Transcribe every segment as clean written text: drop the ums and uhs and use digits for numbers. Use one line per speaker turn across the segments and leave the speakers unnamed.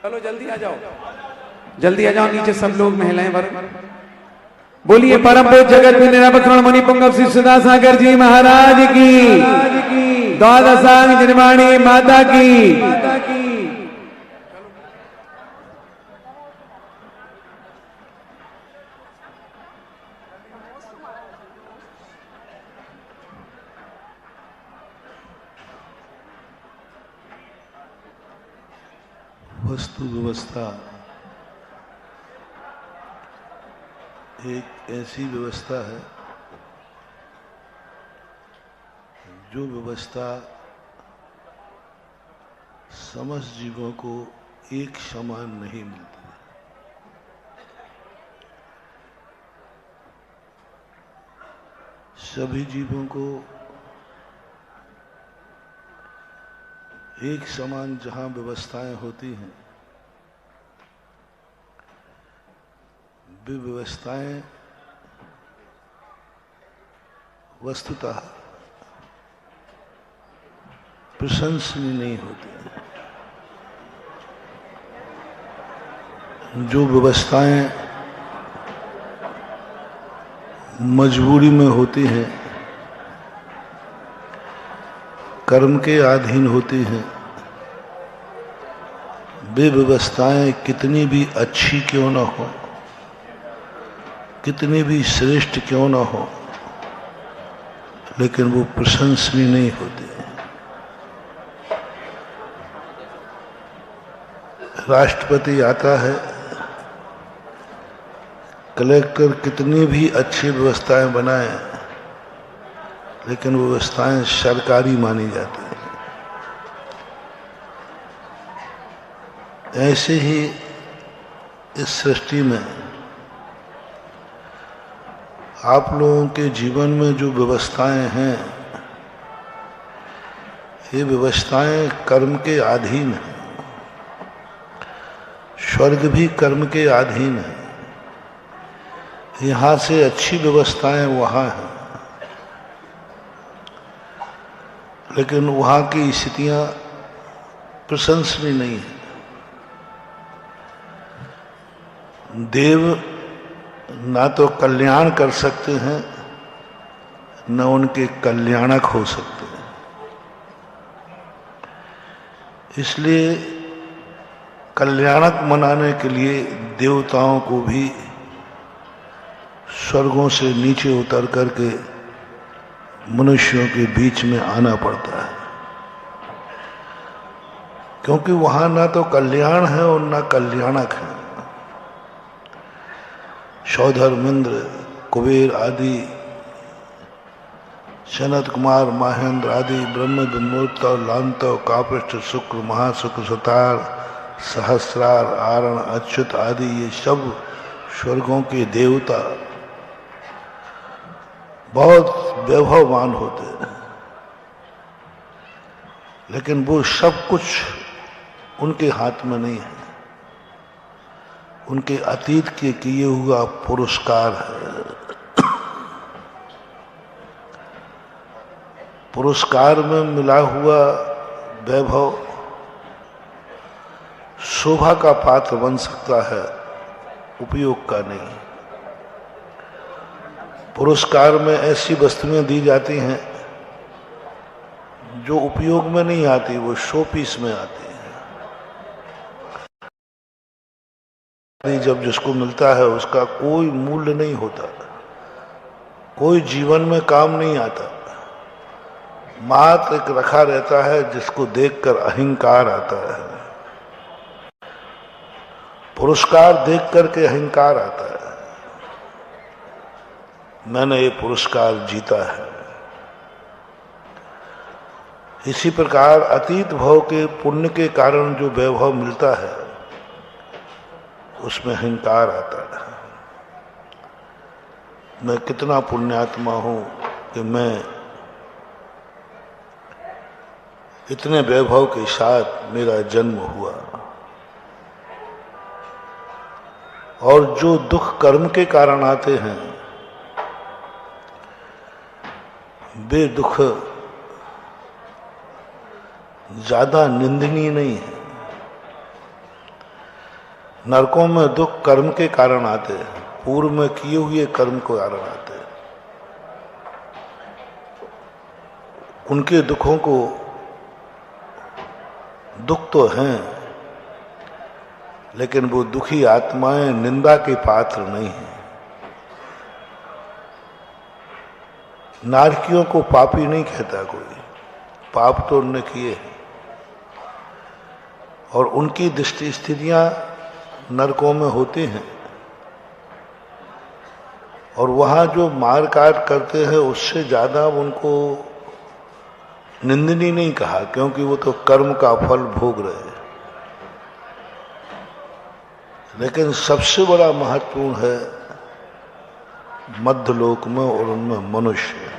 चलो जल्दी आ जाओ, जल्दी आ जाओ नीचे सब लोग, महिलाएं वर्ग। बोलिए परम पूज्य जगत में निरावरण मुनि पुंगव श्री सदा सागर जी महाराज की, द्वादशांग निर्माणी माता की।
वस्तु व्यवस्था एक ऐसी व्यवस्था है जो व्यवस्था समस्त जीवों को एक समान नहीं मिलती। सभी जीवों को एक समान जहां व्यवस्थाएं होती हैं, वे व्यवस्थाएं वस्तुतः प्रशंसनीय नहीं होती। जो व्यवस्थाएं मजबूरी में होती हैं, कर्म के अधीन होती हैं, वे व्यवस्थाएं कितनी भी अच्छी क्यों न हो, कितनी भी श्रेष्ठ क्यों न हो, लेकिन वो प्रशंसनीय नहीं होती। राष्ट्रपति आता है, कलेक्टर कितनी भी अच्छी व्यवस्थाएं बनाए, लेकिन व्यवस्थाएं सरकारी मानी जाती हैं। ऐसे ही इस सृष्टि में आप लोगों के जीवन में जो व्यवस्थाएं हैं, ये व्यवस्थाएं कर्म के अधीन हैं। स्वर्ग भी कर्म के अधीन है। यहाँ से अच्छी व्यवस्थाएं वहाँ हैं, लेकिन वहाँ की स्थितियाँ प्रशंसनीय नहीं है। देव ना तो कल्याण कर सकते हैं, न उनके कल्याणक हो सकते हैं। इसलिए कल्याणक मनाने के लिए देवताओं को भी स्वर्गों से नीचे उतर करके मनुष्यों के बीच में आना पड़ता है, क्योंकि वहां ना तो कल्याण है और ना कल्याणक है। सौधर्मेंद्र, कुबेर आदि, सनत कुमार, महेंद्र आदि, ब्रह्म ब्रह्मोत्तर, लांतव, कापृष्ठ, शुक्र, महाशुक्र, सतार, सहस्रार, आरण, अच्युत आदि, ये सब स्वर्गों के देवता बहुत वैभववान होते हैं, लेकिन वो सब कुछ उनके हाथ में नहीं है। उनके अतीत के किए हुआ पुरस्कार है। पुरस्कार में मिला हुआ वैभव शोभा का पात्र बन सकता है, उपयोग का नहीं। पुरस्कार में ऐसी वस्तुएं दी जाती हैं जो उपयोग में नहीं आती, वो शो पीस में आती है। जब जिसको मिलता है उसका कोई मूल्य नहीं होता, कोई जीवन में काम नहीं आता, मात्र एक रखा रहता है जिसको देखकर अहंकार आता है। पुरस्कार देख करके अहंकार आता है, मैंने ये पुरस्कार जीता है। इसी प्रकार अतीत भव के पुण्य के कारण जो वैभव मिलता है, उसमें अहंकार आता है। मैं कितना पुण्यात्मा हूं कि मैं इतने वैभव के साथ मेरा जन्म हुआ। और जो दुख कर्म के कारण आते हैं, वे दुख ज्यादा निंदनीय नहीं है। नरकों में दुख कर्म के कारण आते हैं, पूर्व में किए हुए कर्म के कारण आते हैं। उनके दुखों को दुख तो हैं, लेकिन वो दुखी आत्माएं निंदा के पात्र नहीं हैं। नारकियों को पापी नहीं कहता कोई, पाप तो उनने किए हैं, और उनकी दृष्टि स्थितियां नरकों में होती हैं। और वहां जो मार काट करते हैं उससे ज्यादा उनको निंदनीय नहीं कहा, क्योंकि वो तो कर्म का फल भोग रहे हैं। लेकिन सबसे बड़ा महत्वपूर्ण है मध्यलोक में, और उनमें मनुष्य।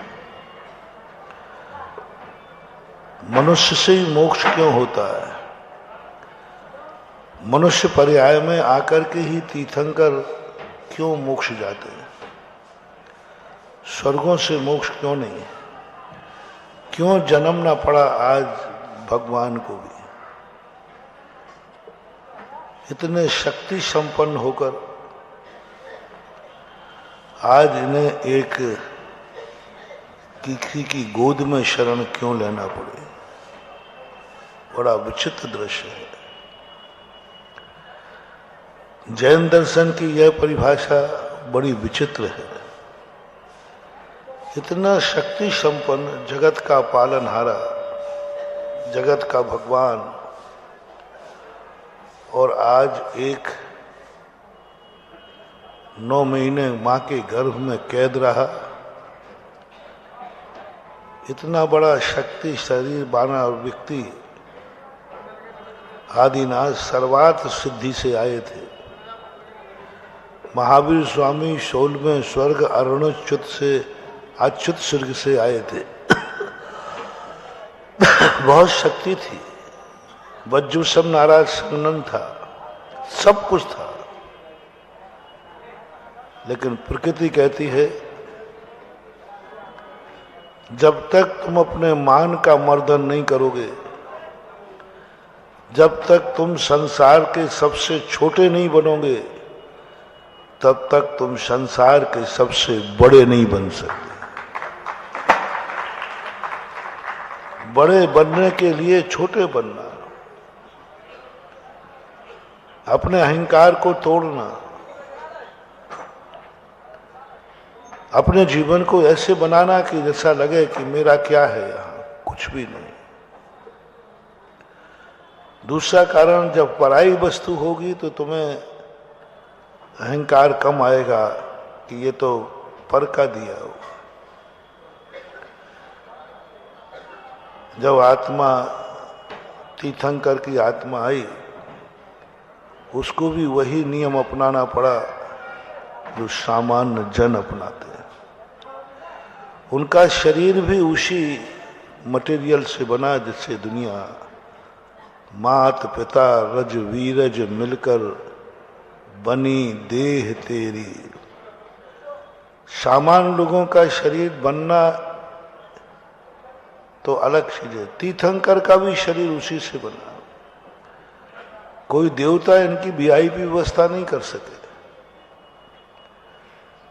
मनुष्य से ही मोक्ष क्यों होता है? मनुष्य पर्याय में आकर के ही तीर्थंकर क्यों मोक्ष जाते हैं? स्वर्गों से मोक्ष क्यों नहीं है? क्यों जन्मना पड़ा आज भगवान को भी? इतने शक्ति संपन्न होकर आज इन्हें एक किसी की गोद में शरण क्यों लेना पड़े? बड़ा विचित्र दृश्य है। जैन दर्शन की यह परिभाषा बड़ी विचित्र है। इतना शक्ति संपन्न, जगत का पालनहारा, जगत का भगवान, और आज एक 9 महीने मां के गर्भ में कैद रहा। इतना बड़ा शक्ति शरीर बाना व्यक्ति आदिनाथ सर्वार्थ सिद्धि से आए थे। महावीर स्वामी 16वें स्वर्ग अरुणच्युत से अच्युत स्वर्ग से आए थे। बहुत शक्ति थी, वज्जु सब नाराज संगनन था, सब कुछ था। लेकिन प्रकृति कहती है जब तक तुम अपने मान का मर्दन नहीं करोगे, जब तक तुम संसार के सबसे छोटे नहीं बनोगे, तब तक तुम संसार के सबसे बड़े नहीं बन सकते। बड़े बनने के लिए छोटे बनना, अपने अहंकार को तोड़ना, अपने जीवन को ऐसे बनाना कि जैसा लगे कि मेरा क्या है यहां, कुछ भी नहीं। दूसरा कारण, जब पराई वस्तु होगी तो तुम्हें अहंकार कम आएगा कि ये तो पर का दिया हो। जब आत्मा तीर्थंकर की आत्मा आई, उसको भी वही नियम अपनाना पड़ा जो सामान्य जन अपनाते हैं। उनका शरीर भी उसी मटेरियल से बना जिससे दुनिया मात पिता रज वीरज मिलकर बनी देह तेरी। सामान्य लोगों का शरीर बनना तो अलग चीज है, तीर्थंकर का भी शरीर उसी से बना। कोई देवता इनकी वीआईपी व्यवस्था नहीं कर सके।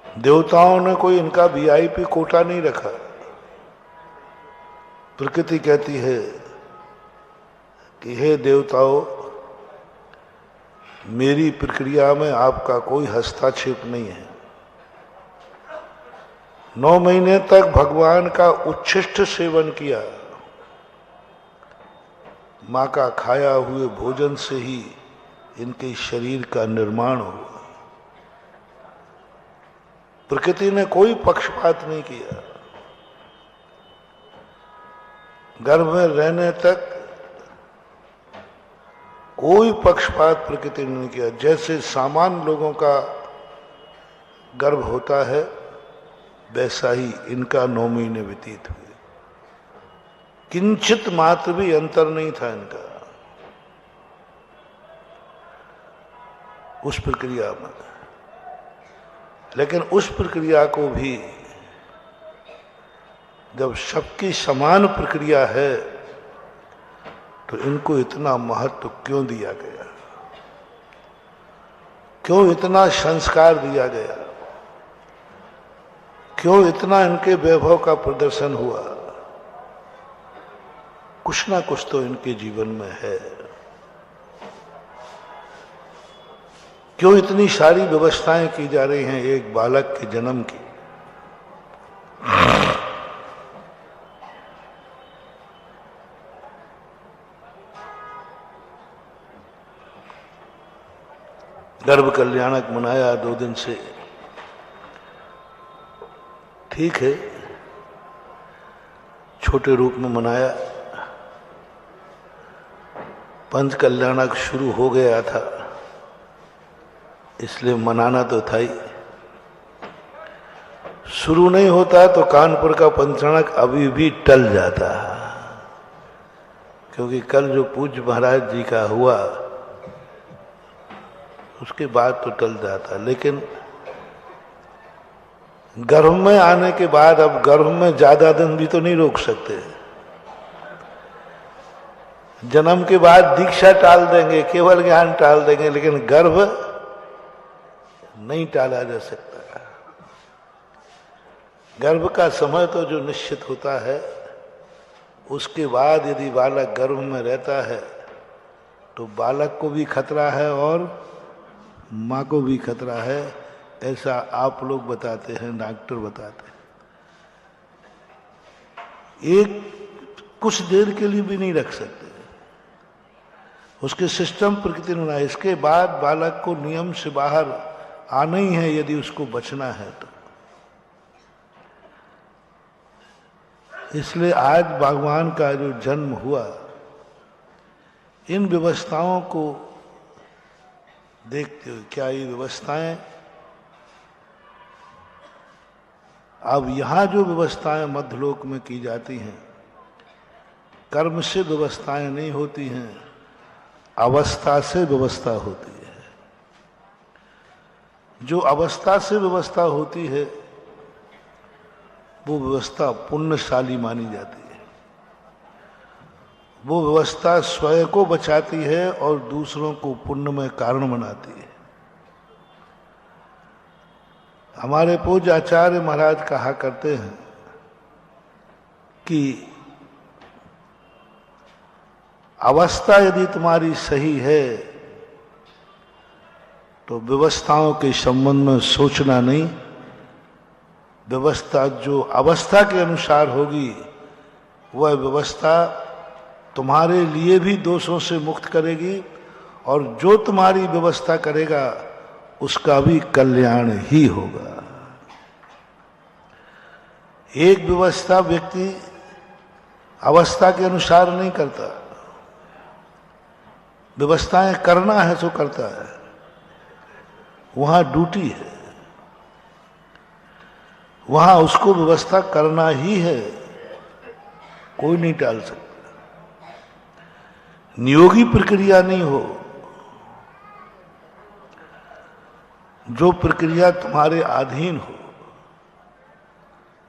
देवताओं ने कोई इनका वीआईपी कोटा नहीं रखा। प्रकृति कहती है कि हे देवताओं, मेरी प्रक्रिया में आपका कोई हस्तक्षेप नहीं है। 9 महीने तक भगवान का उच्छिष्ट सेवन किया। मां का खाया हुए भोजन से ही इनके शरीर का निर्माण हुआ। प्रकृति ने कोई पक्षपात नहीं किया। गर्भ में रहने तक कोई पक्षपात प्रकृति ने नहीं किया। जैसे सामान्य लोगों का गर्भ होता है, वैसा ही इनका 9 महीने व्यतीत हुए। किंचित मात्र भी अंतर नहीं था इनका उस प्रक्रिया में। लेकिन उस प्रक्रिया को भी जब सबकी समान प्रक्रिया है तो इनको इतना महत्व क्यों दिया गया? क्यों इतना संस्कार दिया गया, क्यों इतना इनके वैभव का प्रदर्शन हुआ? कुछ ना कुछ तो इनके जीवन में है। क्यों इतनी सारी व्यवस्थाएं की जा रही हैं एक बालक के जन्म की? गर्भ कल्याणक मनाया 2 दिन से, ठीक है, छोटे रूप में मनाया। पंच कल्याणक शुरू हो गया था, इसलिए मनाना तो था ही। शुरू नहीं होता तो कानपुर का पंचाणक अभी भी टल जाता, क्योंकि कल जो पूज्य महाराज जी का हुआ उसके बाद तो टल जाता। लेकिन गर्भ में आने के बाद अब गर्भ में ज्यादा दिन भी तो नहीं रोक सकते। जन्म के बाद दीक्षा टाल देंगे, केवल ज्ञान टाल देंगे, लेकिन गर्भ नहीं टाला जा सकता। गर्भ का समय तो जो निश्चित होता है, उसके बाद यदि बालक गर्भ में रहता है तो बालक को भी खतरा है और माँ को भी खतरा है। ऐसा आप लोग बताते हैं, डॉक्टर बताते हैं। एक कुछ देर के लिए भी नहीं रख सकते, उसके सिस्टम प्रकृति में। इसके बाद बालक को नियम से बाहर आना ही है यदि उसको बचना है तो। इसलिए आज भगवान का जो जन्म हुआ, इन व्यवस्थाओं को देखते हुए, क्या ये व्यवस्थाएं, अब यहां जो व्यवस्थाएं मध्यलोक में की जाती हैं, कर्म से व्यवस्थाएं नहीं होती हैं, अवस्था से व्यवस्था होती है। जो अवस्था से व्यवस्था होती है वो व्यवस्था पुण्यशाली मानी जाती है। वो व्यवस्था स्वयं को बचाती है और दूसरों को पुण्य में कारण बनाती है। हमारे पूज्य आचार्य महाराज कहा करते हैं कि अवस्था यदि तुम्हारी सही है तो व्यवस्थाओं के संबंध में सोचना नहीं। व्यवस्था जो अवस्था के अनुसार होगी वह व्यवस्था तुम्हारे लिए भी दोषों से मुक्त करेगी, और जो तुम्हारी व्यवस्था करेगा उसका भी कल्याण ही होगा। एक व्यवस्था व्यक्ति अवस्था के अनुसार नहीं करता, व्यवस्थाएं करना है तो करता है, वहां ड्यूटी है, वहां उसको व्यवस्था करना ही है, कोई नहीं टाल सकता। नियोगी प्रक्रिया नहीं हो, जो प्रक्रिया तुम्हारे अधीन हो।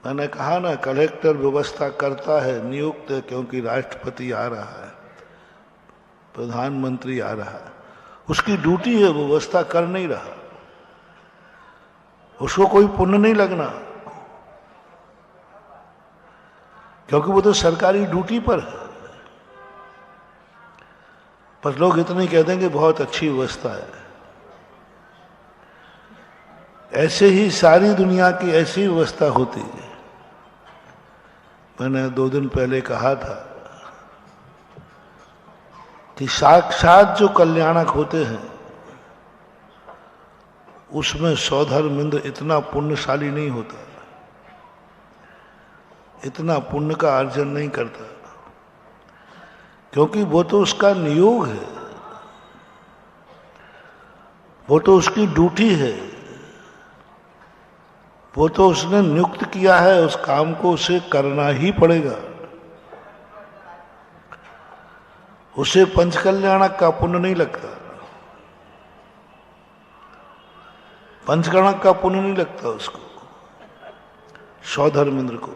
मैंने कहा ना, कलेक्टर व्यवस्था करता है, नियुक्त है, क्योंकि राष्ट्रपति आ रहा है, प्रधानमंत्री आ रहा है, उसकी ड्यूटी है, व्यवस्था कर नहीं रहा, उसको कोई पुण्य नहीं लगना, क्योंकि वो तो सरकारी ड्यूटी पर है। पर लोग इतने कह देंगे बहुत अच्छी व्यवस्था है। ऐसे ही सारी दुनिया की ऐसी व्यवस्था होती है। मैंने 2 दिन पहले कहा था कि साक्षात जो कल्याणक होते हैं उसमें सौधर्मेंद्र इतना पुण्यशाली नहीं होता, इतना पुण्य का अर्जन नहीं करता, क्योंकि वो तो उसका नियोग है, वो तो उसकी ड्यूटी है, वो तो उसने नियुक्त किया है, उस काम को उसे करना ही पड़ेगा। उसे पंचकल्याणक का पुण्य नहीं लगता, पंचकणक का पुण्य नहीं लगता उसको, सौधर्मेंद्र को,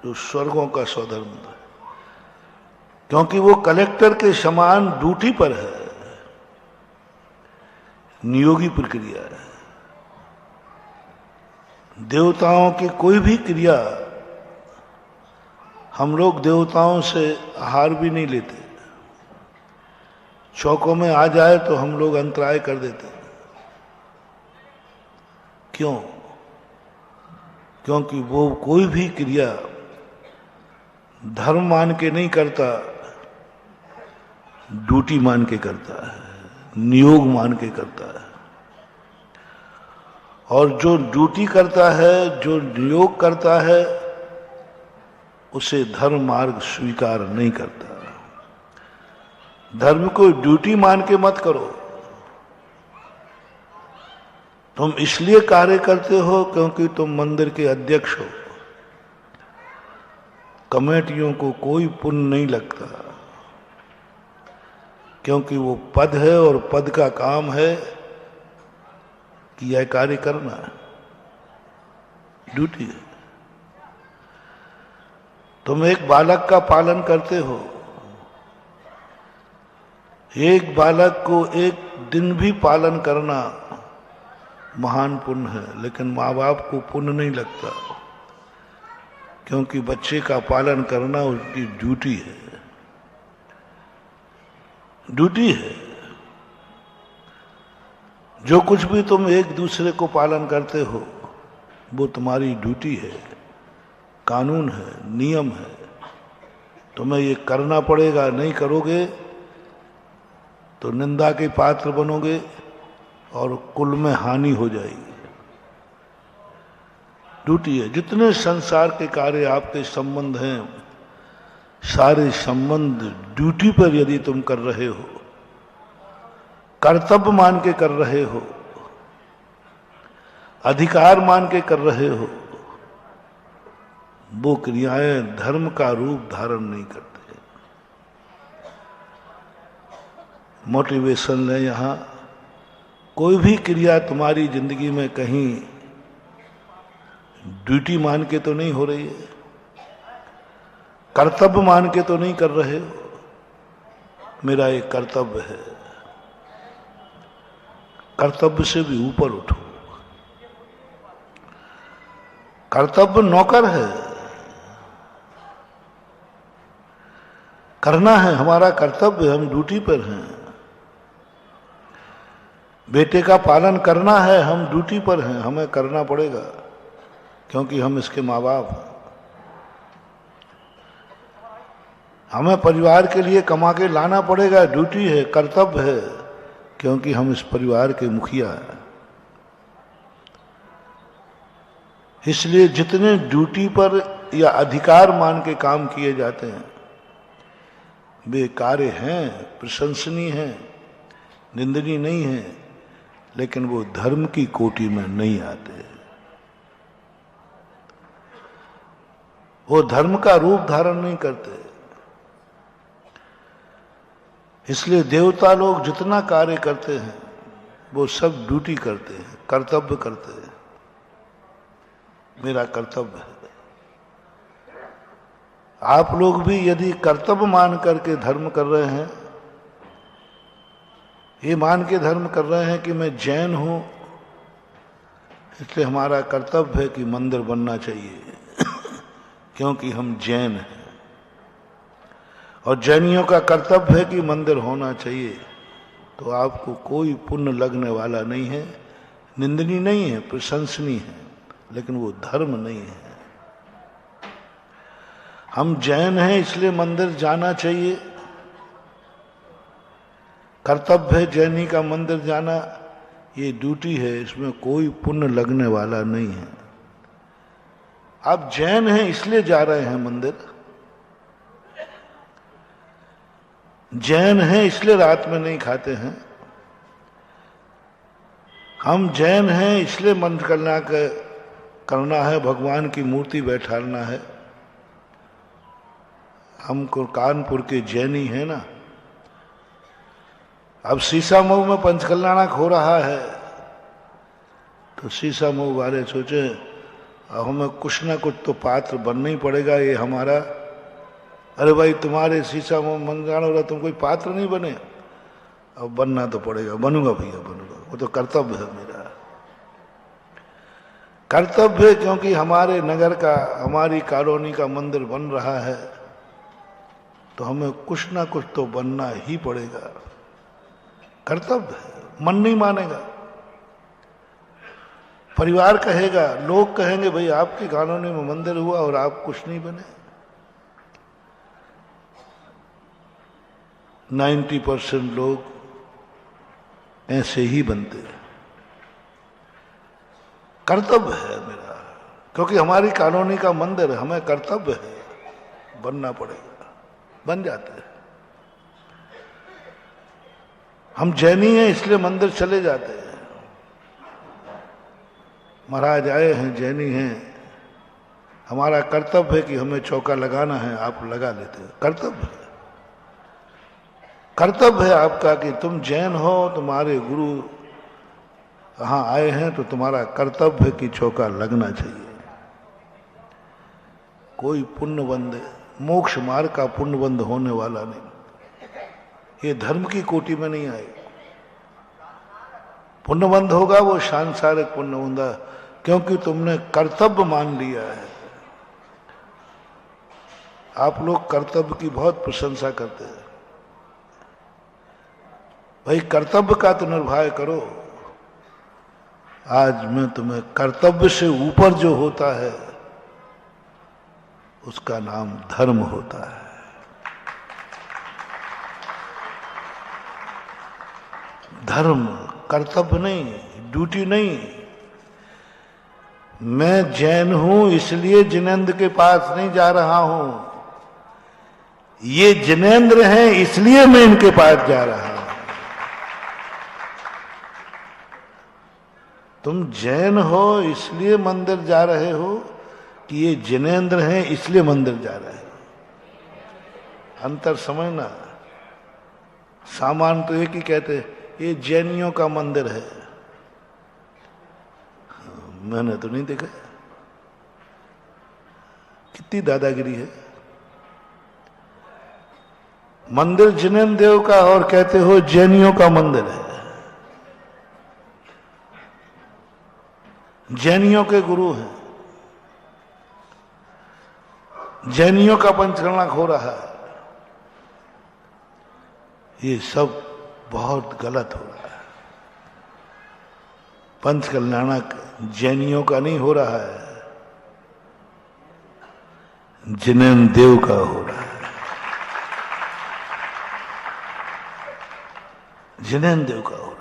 जो स्वर्गों का सौधर्मेंद्र, क्योंकि वो कलेक्टर के समान ड्यूटी पर है। नियोगी प्रक्रिया है। देवताओं की कोई भी क्रिया, हम लोग देवताओं से आहार भी नहीं लेते। चौकों में आ जाए तो हम लोग अंतराय कर देते। क्यों? क्योंकि वो कोई भी क्रिया धर्म मान के नहीं करता, ड्यूटी मान के करता है, नियोग मान के करता है। और जो ड्यूटी करता है, जो नियोग करता है, उसे धर्म मार्ग स्वीकार नहीं करता। धर्म को ड्यूटी मान के मत करो। तुम इसलिए कार्य करते हो क्योंकि तुम मंदिर के अध्यक्ष हो। कमेटियों को कोई पुण्य नहीं लगता, क्योंकि वो पद है और पद का काम है कि यह कार्य करना है, ड्यूटी है। तुम एक बालक का पालन करते हो। एक बालक को एक दिन भी पालन करना महान पुण्य है, लेकिन माँ बाप को पुण्य नहीं लगता, क्योंकि बच्चे का पालन करना उसकी ड्यूटी है, ड्यूटी है। जो कुछ भी तुम एक दूसरे को पालन करते हो वो तुम्हारी ड्यूटी है, कानून है, नियम है। तुम्हें ये करना पड़ेगा, नहीं करोगे तो निंदा के पात्र बनोगे और कुल में हानि हो जाएगी। ड्यूटी है। जितने संसार के कार्य आपके संबंध हैं, सारे संबंध ड्यूटी पर यदि तुम कर रहे हो, कर्तव्य मान के कर रहे हो, अधिकार मान के कर रहे हो, वो क्रियाएं धर्म का रूप धारण नहीं करते। मोटिवेशन है यहां। कोई भी क्रिया तुम्हारी जिंदगी में कहीं ड्यूटी मान के तो नहीं हो रही है, कर्तव्य मान के तो नहीं कर रहे हो। मेरा एक कर्तव्य है, कर्तव्य से भी ऊपर उठो। कर्तव्य नौकर है, करना है, हमारा कर्तव्य, हम ड्यूटी पर हैं। बेटे का पालन करना है, हम ड्यूटी पर हैं, हमें करना पड़ेगा, क्योंकि हम इसके माँ बाप हैं। हमें परिवार के लिए कमा के लाना पड़ेगा, ड्यूटी है, कर्तव्य है, क्योंकि हम इस परिवार के मुखिया हैं। इसलिए जितने ड्यूटी पर या अधिकार मान के काम किए जाते हैं वे कार्य हैं, प्रशंसनीय हैं, निंदनीय नहीं हैं, लेकिन वो धर्म की कोटि में नहीं आते। वो धर्म का रूप धारण नहीं करते। इसलिए देवता लोग जितना कार्य करते हैं वो सब ड्यूटी करते हैं, कर्तव्य करते हैं। मेरा कर्तव्य है। आप लोग भी यदि कर्तव्य मान करके धर्म कर रहे हैं, ये मान के धर्म कर रहे हैं कि मैं जैन हूं, इसलिए हमारा कर्तव्य है कि मंदिर बनना चाहिए क्योंकि हम जैन हैं, और जैनियों का कर्तव्य है कि मंदिर होना चाहिए, तो आपको कोई पुण्य लगने वाला नहीं है। निंदनीय नहीं है, प्रशंसनीय है, लेकिन वो धर्म नहीं है। हम जैन हैं इसलिए मंदिर जाना चाहिए, कर्तव्य है जैनी का मंदिर जाना, ये ड्यूटी है, इसमें कोई पुण्य लगने वाला नहीं है। आप जैन हैं इसलिए जा रहे हैं मंदिर, जैन हैं इसलिए रात में नहीं खाते हैं। हम जैन हैं इसलिए मंत्र करना है, भगवान की मूर्ति बैठाना है। हमको कानपुर के जैनी है ना। अब शीशामऊ में पंचकल्याणक हो रहा है, तो शीशामऊ वाले सोचे हमें कुछ ना कुछ तो पात्र बनना ही पड़ेगा, ये हमारा। अरे भाई तुम्हारे शीशामऊ मंगल हो रहा, तुम कोई पात्र नहीं बने, अब बनना तो पड़ेगा। बनूंगा भैया बनूंगा, वो तो कर्तव्य है मेरा। कर्तव्य, क्योंकि हमारे नगर का, हमारी कॉलोनी का मंदिर बन रहा है, तो हमें कुछ ना कुछ तो बनना ही पड़ेगा। कर्तव्य है, मन नहीं मानेगा, परिवार कहेगा, लोग कहेंगे भाई आपकी कॉलोनी में मंदिर हुआ और आप कुछ नहीं बने। 90% लोग ऐसे ही बनते हैं। कर्तव्य है मेरा, क्योंकि हमारी कॉलोनी का मंदिर, हमें कर्तव्य है, बनना पड़ेगा, बन जाते हैं। हम जैनी हैं इसलिए मंदिर चले जाते हैं। महाराज आए हैं, जैनी हैं, हमारा कर्तव्य है कि हमें चौका लगाना है, आप लगा लेते हैं। कर्तव्य है, कर्तव्य है आपका कि तुम जैन हो, तुम्हारे गुरु यहां आए हैं, तो तुम्हारा कर्तव्य है कि चौका लगना चाहिए। कोई पुण्यबंध, मोक्ष मार्ग का पुण्यबंध होने वाला नहीं, ये धर्म की कोटि में नहीं आए। पुण्यबंध होगा वो सांसारिक पुण्यबंध, क्योंकि तुमने कर्तव्य मान लिया है। आप लोग कर्तव्य की बहुत प्रशंसा करते हैं, भाई कर्तव्य का तो निर्वाह करो। आज मैं तुम्हें कर्तव्य से ऊपर जो होता है उसका नाम धर्म होता है। धर्म, कर्तव्य नहीं, ड्यूटी नहीं। मैं जैन हूं इसलिए जिनेंद्र के पास नहीं जा रहा हूं, ये जिनेंद्र हैं इसलिए मैं इनके पास जा रहा हूं। तुम जैन हो इसलिए मंदिर जा रहे हो कि ये जिनेंद्र हैं इसलिए मंदिर जा रहे हो? अंतर समझना। सामान तो एक ही कहते, ये जैनियों का मंदिर है। मैंने तो नहीं देखा, कितनी दादागिरी है। मंदिर जिनेंद्र देव का और कहते हो जैनियों का मंदिर है। जैनियों के गुरु हैं, जैनियों का पंचकर्णक हो रहा है। ये सब बहुत गलत हो रहा है। पंचकल्याणक जैनियों का नहीं हो रहा है, जिनेंद्र देव का हो रहा है। जिनेंद्र देव का हो रहा है।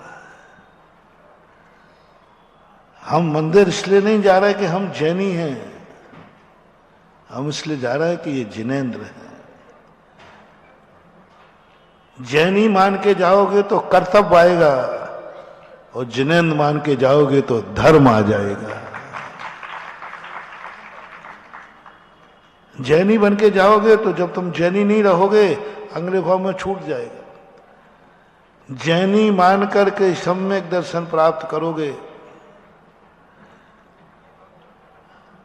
हम मंदिर इसलिए नहीं जा रहे कि हम जैनी हैं, हम इसलिए जा रहे हैं कि ये जिनेंद्र हैं। जैनी मान के जाओगे तो कर्तव्य आएगा, और जिनेंद्र मान के जाओगे तो धर्म आ जाएगा। जैनी बन के जाओगे तो जब तुम जैनी नहीं रहोगे अगले भाव में छूट जाएगा। जैनी मान करके सम्यक दर्शन प्राप्त करोगे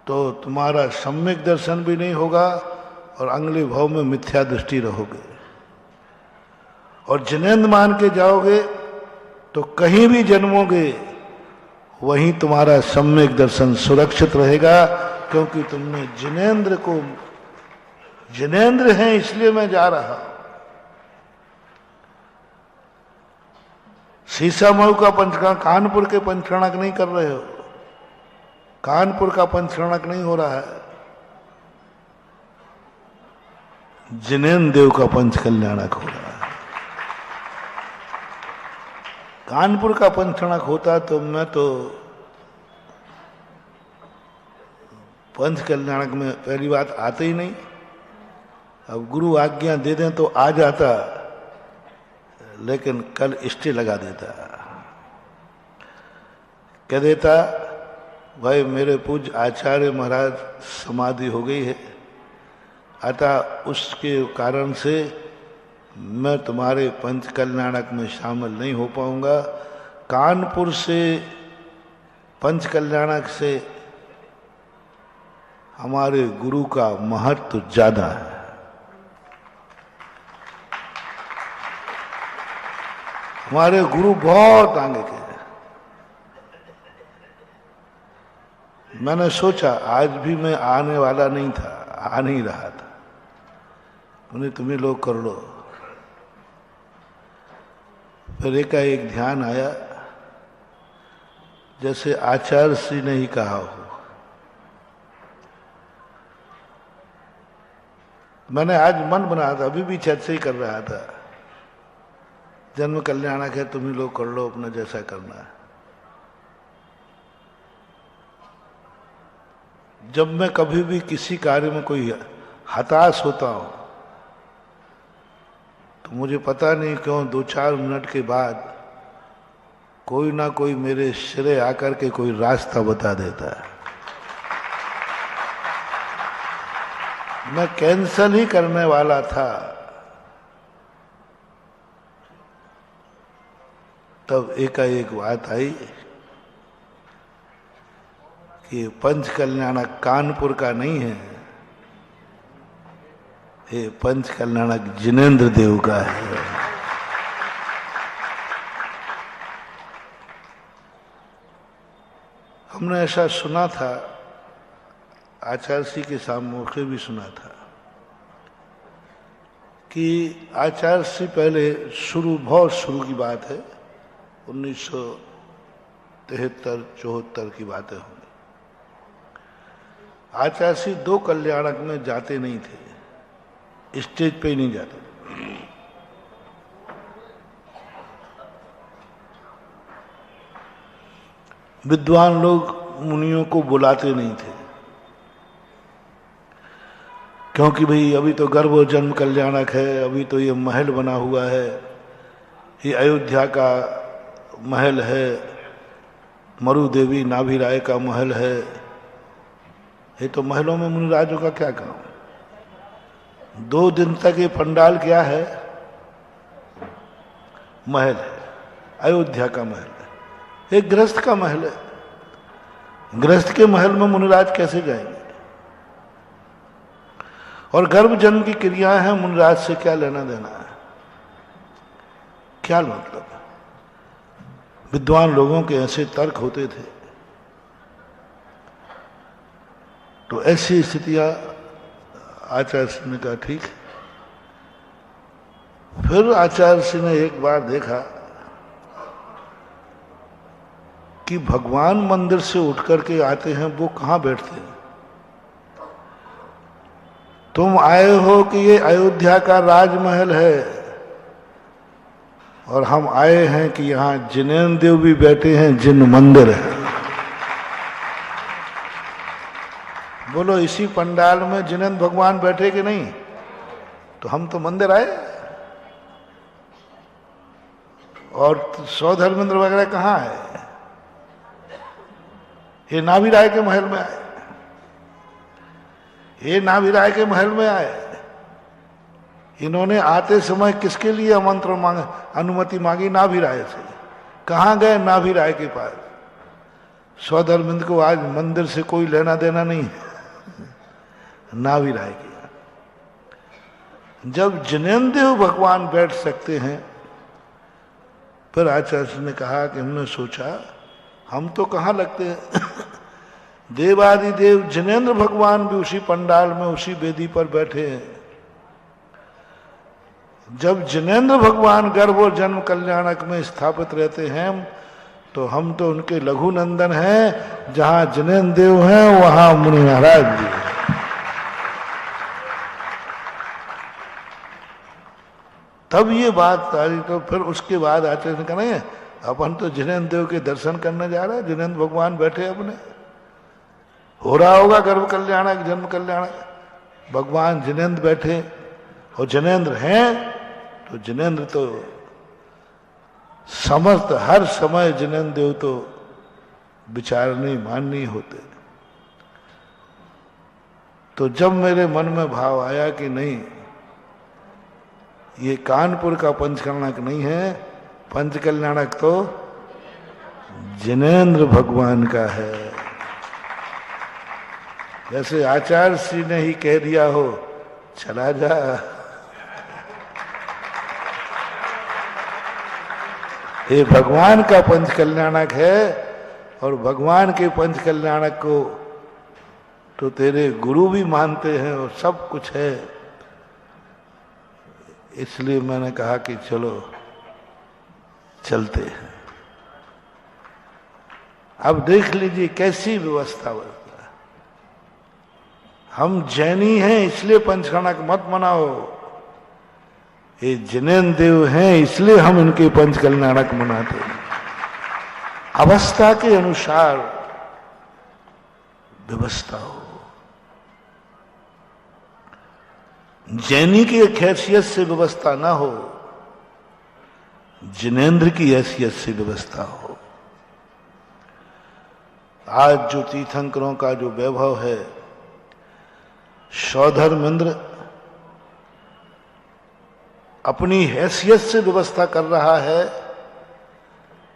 तो तुम्हारा सम्यक दर्शन भी नहीं होगा और अगले भाव में मिथ्या दृष्टि रहोगे। और जिनेंद्र मान के जाओगे तो कहीं भी जन्मोगे वहीं तुम्हारा सम्यक दर्शन सुरक्षित रहेगा, क्योंकि तुमने जिनेंद्र को, जिनेंद्र हैं इसलिए मैं जा रहा हूं। सीसामऊ का पंचकर्णक, कानपुर के पंचकर्णक नहीं कर रहे हो, कानपुर का पंचकर्णक नहीं हो रहा है, जिनेंद्र देव का पंचकल्याणक हो रहा है। कानपुर का पंचकर्णक होता तो मैं तो पंचकल्याणक में पहली बात आते ही नहीं। अब गुरु आज्ञा दे दें तो आ जाता, लेकिन कल स्टे लगा देता। कह देता भाई मेरे पूज्य आचार्य महाराज समाधि हो गई है, अतः उसके कारण से मैं तुम्हारे पंचकल्याणक में शामिल नहीं हो पाऊंगा। कानपुर से पंचकल्याणक से हमारे गुरु का महत्व ज्यादा है। हमारे गुरु बहुत आगे के हैं। मैंने सोचा आज भी मैं आने वाला नहीं था, आ नहीं रहा था। उन्हें तुम्हें लोग कर लो। फिर एकाएक ध्यान आया जैसे आचार्य श्री ने ही कहा हो। मैंने आज मन बना था, अभी भी चर्चा ही कर रहा था, जन्म कल्याणक है, तुम ही लोग कर लो अपना जैसा करना है। जब मैं कभी भी किसी कार्य में कोई हताश होता हूं तो मुझे पता नहीं क्यों 2-4 मिनट के बाद कोई ना कोई मेरे सिरे आकर के कोई रास्ता बता देता है। मैं कैंसल ही करने वाला था, तब एकाएक बात आई कि पंच कल्याणक कानपुर का नहीं है, ये पंच कल्याणक जिनेंद्र देव का है। हमने ऐसा सुना था, आचार्य श्री के सामने भी सुना था कि आचार्य श्री पहले बहुत शुरू की बात है, 1973-74 की बातें होंगी। आचार्य श्री 2 कल्याणक में जाते नहीं थे, स्टेज पे ही नहीं जाते। विद्वान लोग मुनियों को बुलाते नहीं थे, क्योंकि भाई अभी तो गर्भ और जन्म कल्याणक है, अभी तो ये महल बना हुआ है, ये अयोध्या का महल है, मरु देवी नाभि राय का महल है, ये तो महलों में मुनिराजों का क्या काम। 2 दिन तक ये पंडाल क्या है, महल है, अयोध्या का महल है, एक गृहस्थ का महल है। गृहस्थ के महल में मुनिराज कैसे जाएंगे? और गर्भ जन्म की क्रियाएं हैं, मुनिराज से क्या लेना देना है, क्या मतलब है? विद्वान लोगों के ऐसे तर्क होते थे। तो ऐसी स्थितियां आचार्य श्री ने कहा ठीक। फिर आचार्य श्री ने एक बार देखा कि भगवान मंदिर से उठ करके आते हैं, वो कहां बैठते हैं? तुम आए हो कि ये अयोध्या का राजमहल है, और हम आए हैं कि यहां जिनेंद्र देव भी बैठे हैं, जिन मंदिर है। बोलो इसी पंडाल में जिनेंद्र भगवान बैठे कि नहीं? तो हम तो मंदिर आए, और सौधर्मेंद्र वगैरह कहाँ है? ये नाभि राय के महल में आए, ये नाभि राय के महल में आए। इन्होंने आते समय किसके लिए आमंत्रण मांगा, अनुमति मांगी? नाभि राय से। कहाँ गए? नाभि राय के पास। सौधर्मेंद्र को आज मंदिर से कोई लेना देना नहीं है, नाभि राय के। जब जिनेंद्र देव भगवान बैठ सकते हैं, फिर आचार्य ने कहा कि हमने सोचा हम तो कहाँ लगते हैं, देवादिदेव जिनेंद्र भगवान भी उसी पंडाल में, उसी वेदी पर बैठे हैं। जब जिनेंद्र भगवान गर्भ और जन्म कल्याणक में स्थापित रहते हैं, तो हम तो उनके लघु नंदन हैं। जहां जिनेंद्र देव हैं वहां मुनि महाराज जी हैं। तब ये बात सारी, तो फिर उसके बाद आचार्य ने कहा नहीं, अपन तो जिनेंद्र देव के दर्शन करने जा रहे हैं, जिनेंद्र भगवान बैठे अपने, हो रहा होगा गर्भ कल्याणक जन्म कल्याणक, भगवान जिनेंद्र बैठे, और जिनेंद्र हैं तो जिनेंद्र तो समस्त हर समय जिनेंद्र देव तो विचारने माननीय होते। तो जब मेरे मन में भाव आया कि नहीं, ये कानपुर का पंचकल्याणक नहीं है, पंचकल्याणक तो जिनेंद्र भगवान का है। जैसे आचार्य श्री ने ही कह दिया हो, चला जा। ये भगवान का पंच कल्याणक है, और भगवान के पंच कल्याणक को तो तेरे गुरु भी मानते हैं और सब कुछ है। इसलिए मैंने कहा कि चलो चलते हैं। अब देख लीजिए कैसी व्यवस्था बनता है। हम जैनी हैं इसलिए पंचकणक मत मनाओ, ये जिनेन्द्र देव हैं इसलिए हम इनके पंचकल्याणक मनाते हैं। अवस्था के अनुसार व्यवस्था हो। जैनी की हैसियत से व्यवस्था ना हो, जिनेन्द्र की हैसियत से व्यवस्था हो। आज जो तीर्थंकरों का जो वैभव है, सौधर्मेंद्र अपनी हैसियत से व्यवस्था कर रहा है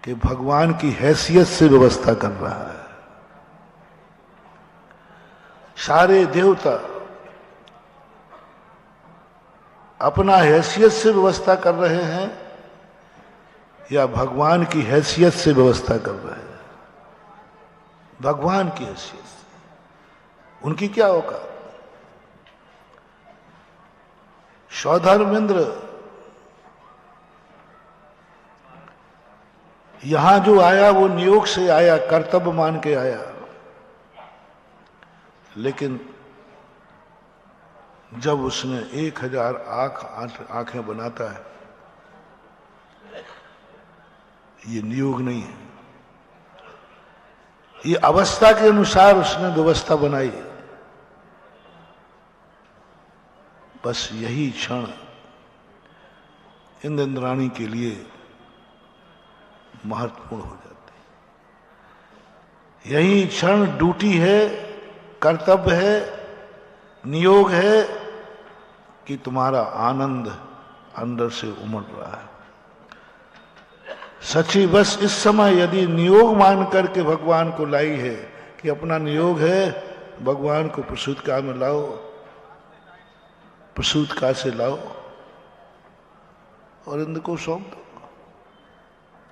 कि भगवान की हैसियत से व्यवस्था कर रहा है। सारे देवता अपना हैसियत से व्यवस्था कर रहे हैं या भगवान की हैसियत से व्यवस्था कर रहे हैं? भगवान की हैसियत से। उनकी क्या होगा? सौधर्मेंद्र यहां जो आया वो नियोग से आया, कर्तव्य मान के आया, लेकिन जब उसने 1000 आंखें बनाता है, ये नियोग नहीं है, ये अवस्था के अनुसार उसने व्यवस्था बनाई। बस यही क्षण इंद्राणी के लिए महत्वपूर्ण हो जाती है। यही क्षण ड्यूटी है, कर्तव्य है, नियोग है कि तुम्हारा आनंद अंदर से उमड़ रहा है। सच्ची बस इस समय यदि नियोग मान करके भगवान को लाई है कि अपना नियोग है, भगवान को प्रसूत काल में लाओ, प्रसूत काल से लाओ और इंद्र को सौंप दो।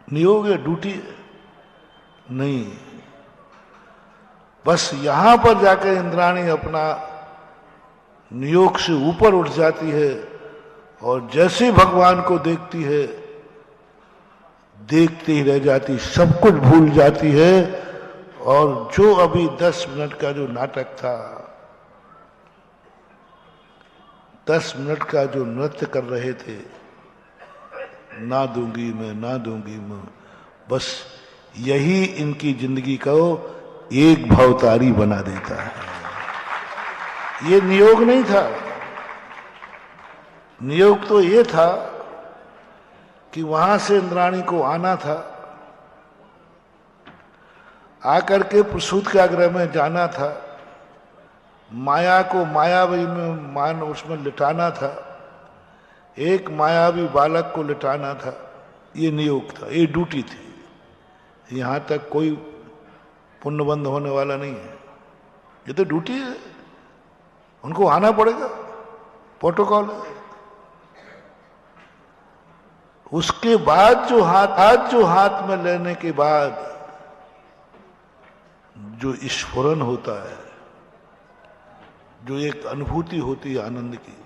नियोग है, ड्यूटी है नहीं। बस यहां पर जाकर इंद्राणी अपना नियोग से ऊपर उठ जाती है और जैसे भगवान को देखती है, देखते ही रह जाती, सब कुछ भूल जाती है। और जो अभी 10 मिनट का जो नाटक था, 10 मिनट का जो नृत्य कर रहे थे, ना दूंगी मैं, ना दूंगी मैं, बस यही इनकी जिंदगी को एक भवतारी बना देता है। ये नियोग नहीं था। नियोग तो ये था कि वहां से इंद्राणी को आना था, आकर के प्रसूत के आग्रह में जाना था, माया को मायावी में मान उसमें लिटाना था, एक मायावी बालक को लिटाना था। ये नियोग था, ये ड्यूटी थी। यहां तक कोई पुण्यबंध होने वाला नहीं है, ये तो ड्यूटी है, उनको आना पड़ेगा, प्रोटोकॉल है। उसके बाद जो हाथ में लेने के बाद जो स्फुरन होता है, जो एक अनुभूति होती है आनंद की,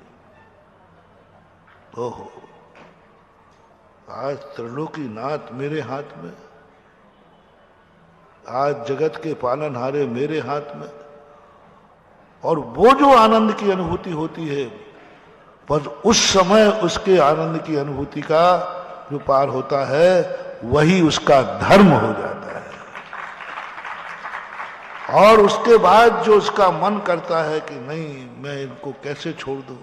ओहो, आज त्रिलोकी नाथ मेरे हाथ में, आज जगत के पालनहारे मेरे हाथ में। और वो जो आनंद की अनुभूति होती है, बस उस समय उसके आनंद की अनुभूति का जो पार होता है, वही उसका धर्म हो जाता है। और उसके बाद जो उसका मन करता है कि नहीं, मैं इनको कैसे छोड़ दूं,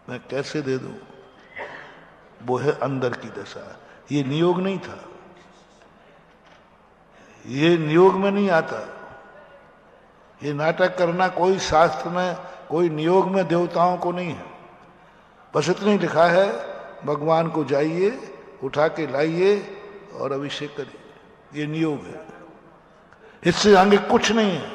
मैं कैसे दे दूं, वो है अंदर की दशा। ये नियोग नहीं था, ये नियोग में नहीं आता। ये नाटक करना कोई शास्त्र में, कोई नियोग में देवताओं को नहीं है। बस इतना ही लिखा है, भगवान को जाइए, उठा के लाइए और अभिषेक करिए। ये नियोग है, इससे आगे कुछ नहीं है।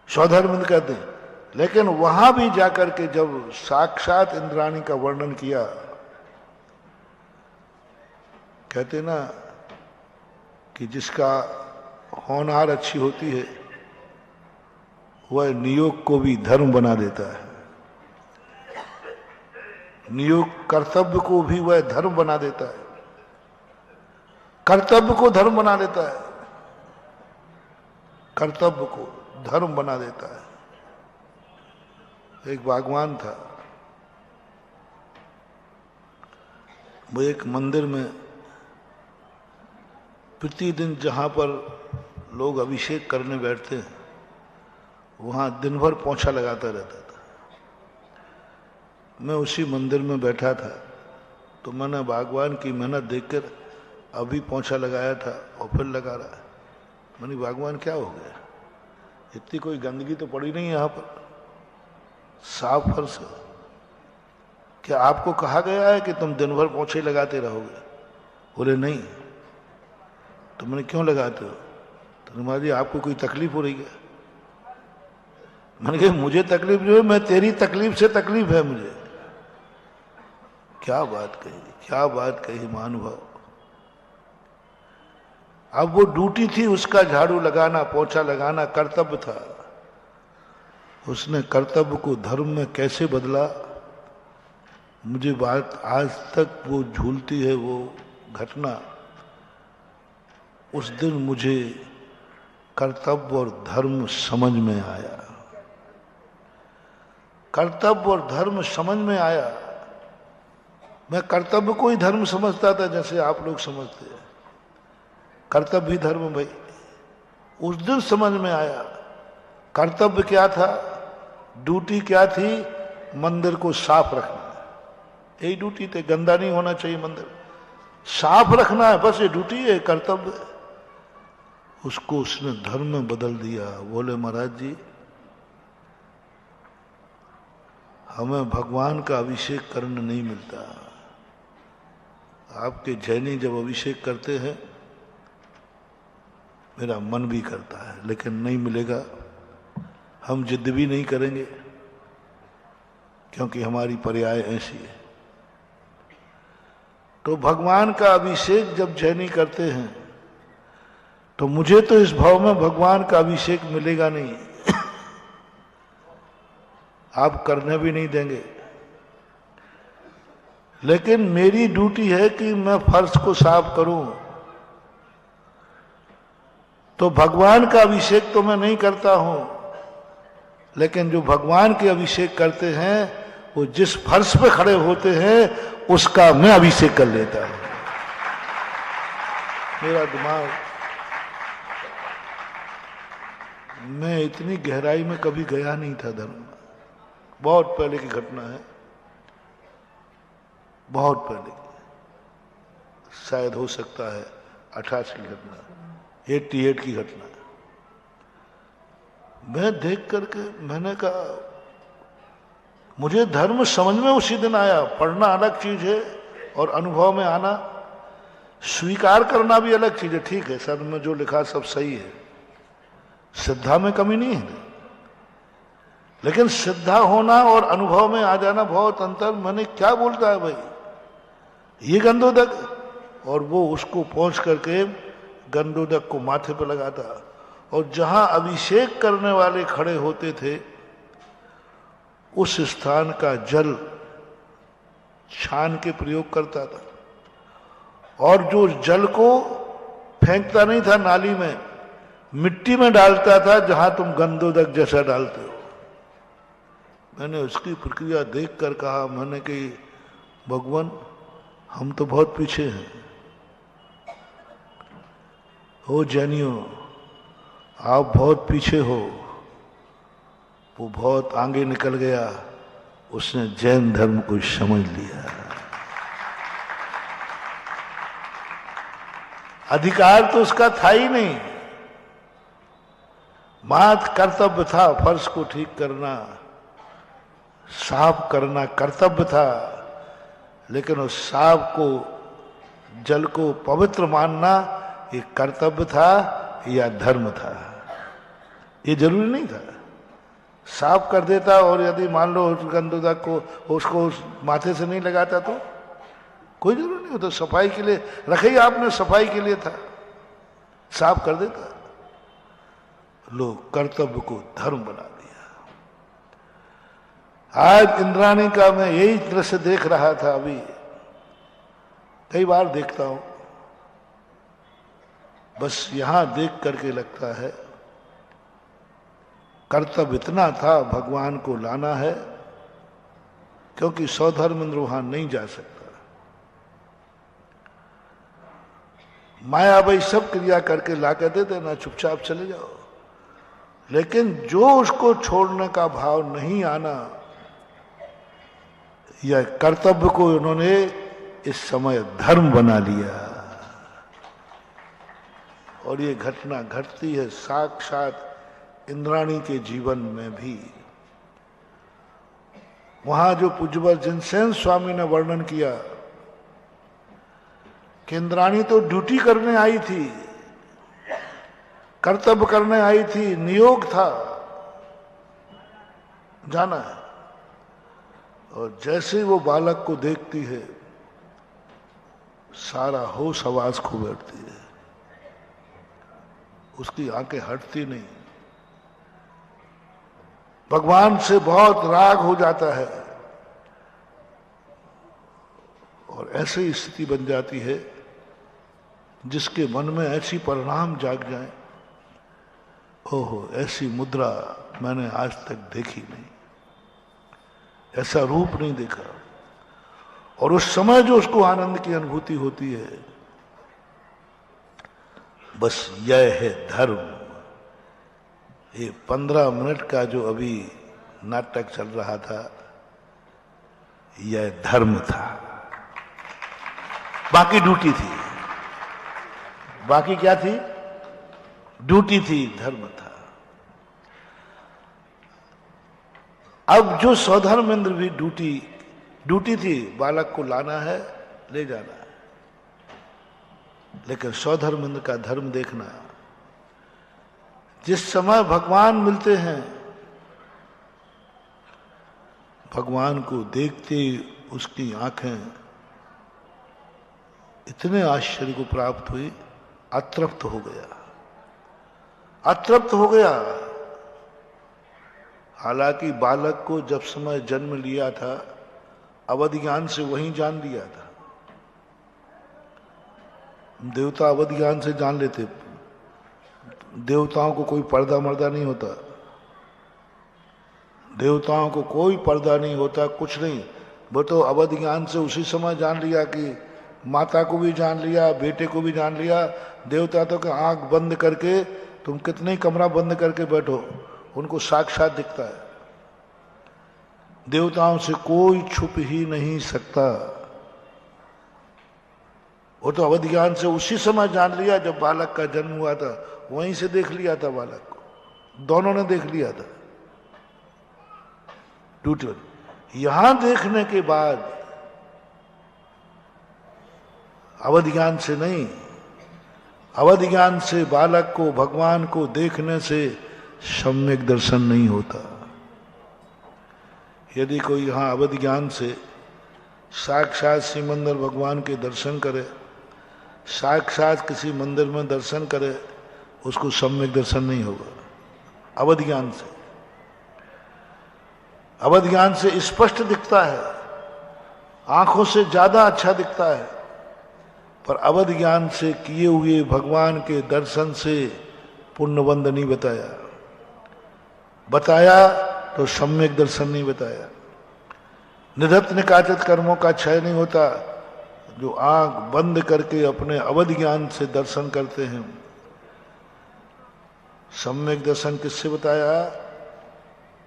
सौधर्मेंद्र कहते हैं, लेकिन वहां भी जाकर के जब साक्षात इंद्राणी का वर्णन किया, कहते ना कि जिसका होनहार अच्छी होती है, वह नियोग को भी धर्म बना देता है। नियोग कर्तव्य को भी वह धर्म बना देता है, कर्तव्य को धर्म बना देता है, कर्तव्य को धर्म बना देता है। एक बागवान था, वो एक मंदिर में प्रतिदिन जहां पर लोग अभिषेक करने बैठते हैं वहां दिन भर पोंछा लगाता रहता था। मैं उसी मंदिर में बैठा था तो मैंने बागवान की मेहनत देखकर अभी पोंछा लगाया था और फिर लगा रहा है। मैंने बागवान क्या हो गया, इतनी कोई गंदगी तो पड़ी नहीं यहाँ पर, साफ फर्श है, क्या आपको कहा गया है कि तुम दिन भर पोंछे लगाते रहोगे? बोले नहीं। तो मैंने क्यों लगाते हो? तो तुम्हारी जी आपको कोई तकलीफ हो रही है? मैंने कहा मुझे तकलीफ जो है, मैं तेरी तकलीफ से तकलीफ है मुझे। क्या बात कही, क्या बात कही महानुभाव। अब वो ड्यूटी थी उसका, झाड़ू लगाना, पोछा लगाना कर्तव्य था। उसने कर्तव्य को धर्म में कैसे बदला, मुझे बात आज तक वो झूलती है वो घटना। उस दिन मुझे कर्तव्य और धर्म समझ में आया, कर्तव्य और धर्म समझ में आया। मैं कर्तव्य को ही धर्म समझता था जैसे आप लोग समझते हैं, कर्तव्य ही धर्म भाई। उस दिन समझ में आया कर्तव्य क्या था, ड्यूटी क्या थी, मंदिर को साफ रखना, यही ड्यूटी थी। गंदा नहीं होना चाहिए मंदिर, साफ रखना है, बस ये ड्यूटी है, कर्तव्य है। उसको उसने धर्म में बदल दिया। बोले महाराज जी हमें भगवान का अभिषेक करने नहीं मिलता। आपके जैनी जब अभिषेक करते हैं मेरा मन भी करता है, लेकिन नहीं मिलेगा। हम जिद भी नहीं करेंगे क्योंकि हमारी पर्याय ऐसी है। तो भगवान का अभिषेक जब जैनी करते हैं तो मुझे तो इस भाव में भगवान का अभिषेक मिलेगा नहीं, आप करने भी नहीं देंगे। लेकिन मेरी ड्यूटी है कि मैं फर्श को साफ करूं। तो भगवान का अभिषेक तो मैं नहीं करता हूं, लेकिन जो भगवान के अभिषेक करते हैं वो जिस फर्श पे खड़े होते हैं उसका मैं अभिषेक कर लेता हूं। मेरा दिमाग, मैं इतनी गहराई में कभी गया नहीं था धर्म में। बहुत पहले की घटना है, बहुत पहले की, शायद हो सकता है 88 की घटना, 88 की घटना। मैं देख करके मैंने कहा मुझे धर्म समझ में उसी दिन आया। पढ़ना अलग चीज है और अनुभव में आना, स्वीकार करना भी अलग चीज है। ठीक है, सर में जो लिखा सब सही है, श्रद्धा में कमी नहीं है, लेकिन श्रद्धा होना और अनुभव में आ जाना बहुत अंतर। मैंने क्या बोलता है भाई, ये गंधोदक, और वो उसको पहुंच करके गंधोदक को माथे पर लगाता, और जहां अभिषेक करने वाले खड़े होते थे उस स्थान का जल छान के प्रयोग करता था, और जो जल को फेंकता नहीं था नाली में, मिट्टी में डालता था जहां तुम गंधोदक जैसा डालते हो। मैंने उसकी प्रक्रिया देखकर कहा, मैंने कि भगवान हम तो बहुत पीछे हैं। हो जैनियों आप बहुत पीछे हो। वो बहुत आगे निकल गया, उसने जैन धर्म को समझ लिया। अधिकार तो उसका था ही नहीं, मात्र कर्तव्य था फर्श को ठीक करना, साफ करना कर्तव्य था। लेकिन उस साफ को, जल को पवित्र मानना ये कर्तव्य था या धर्म था, ये जरूरी नहीं था। साफ कर देता, और यदि मान लो गंधोदक को उसको उस माथे से नहीं लगाता तो कोई जरूरी नहीं होता। सफाई के लिए रखे ही आपने, सफाई के लिए था, साफ कर देता। लोग कर्तव्य को धर्म बना दिया। आज इंद्राणी का मैं यही दृश्य देख रहा था, अभी कई बार देखता हूं, बस यहां देख करके लगता है कर्तव्य इतना था, भगवान को लाना है, क्योंकि सौधर्मेंद्र वहां नहीं जा सकता। माया भाई सब क्रिया करके ला के दे देना, चुपचाप चले जाओ, लेकिन जो उसको छोड़ने का भाव नहीं आना, यह कर्तव्य को उन्होंने इस समय धर्म बना लिया। और ये घटना घटती है साक्षात इंद्राणी के जीवन में भी। वहां जो पूज्यवर जिनसेन स्वामी ने वर्णन किया कि इंद्राणी तो ड्यूटी करने आई थी, कर्तव्य करने आई थी, नियोग था, जाना है, और जैसे ही वो बालक को देखती है सारा होश आवाज खो बैठती है, उसकी आंखें हटती नहीं, भगवान से बहुत राग हो जाता है, और ऐसी स्थिति बन जाती है जिसके मन में ऐसी परिणाम जाग जाए, ओहो ऐसी मुद्रा मैंने आज तक देखी नहीं, ऐसा रूप नहीं देखा। और उस समय जो उसको आनंद की अनुभूति होती है, बस यह है धर्म। ये 15 मिनट का जो अभी नाटक चल रहा था, यह धर्म था, बाकी ड्यूटी थी। बाकी क्या थी? ड्यूटी थी, धर्म था। अब जो सौधर्मेंद्र भी ड्यूटी थी, बालक को लाना है, ले जाना है, लेकिन सौधर्मेंद्र का धर्म देखना। जिस समय भगवान मिलते हैं, भगवान को देखते उसकी आंखें इतने आश्चर्य को प्राप्त हुई, अतृप्त हो गया, अतृप्त हो गया। हालांकि बालक को जब समय जन्म लिया था, अवध ज्ञान से वहीं जान लिया था। देवता अवध ज्ञान से जान लेते, देवताओं को कोई पर्दा मर्दा नहीं होता, देवताओं को कोई पर्दा नहीं होता, कुछ नहीं। वो तो अवध ज्ञान से उसी समय जान लिया कि माता को भी जान लिया, बेटे को भी जान लिया। देवता तो कि आंख बंद करके, तुम कितने कमरा बंद करके बैठो, उनको साक्षात दिखता है। देवताओं से कोई छुप ही नहीं सकता। वो तो अवध ज्ञान से उसी समय जान लिया जब बालक का जन्म हुआ था, वहीं से देख लिया था बालक को, दोनों ने देख लिया था। यहां देखने के बाद अवध ज्ञान से नहीं, अवध ज्ञान से बालक को, भगवान को देखने से सम्यक दर्शन नहीं होता। यदि कोई यहां अवध ज्ञान से साक्षात श्री मंदिर भगवान के दर्शन करे, साक्षात किसी मंदिर में दर्शन करे, उसको सम्यक दर्शन नहीं होगा। अवध ज्ञान से, अवध ज्ञान से स्पष्ट दिखता है, आंखों से ज्यादा अच्छा दिखता है, पर अवध ज्ञान से किए हुए भगवान के दर्शन से पुण्यबंध नहीं बताया, बताया तो सम्यक दर्शन नहीं बताया। निधत्त निकाचित कर्मों का क्षय नहीं होता। जो आंख बंद करके अपने अवध ज्ञान से दर्शन करते हैं, सम्यक दर्शन किससे बताया?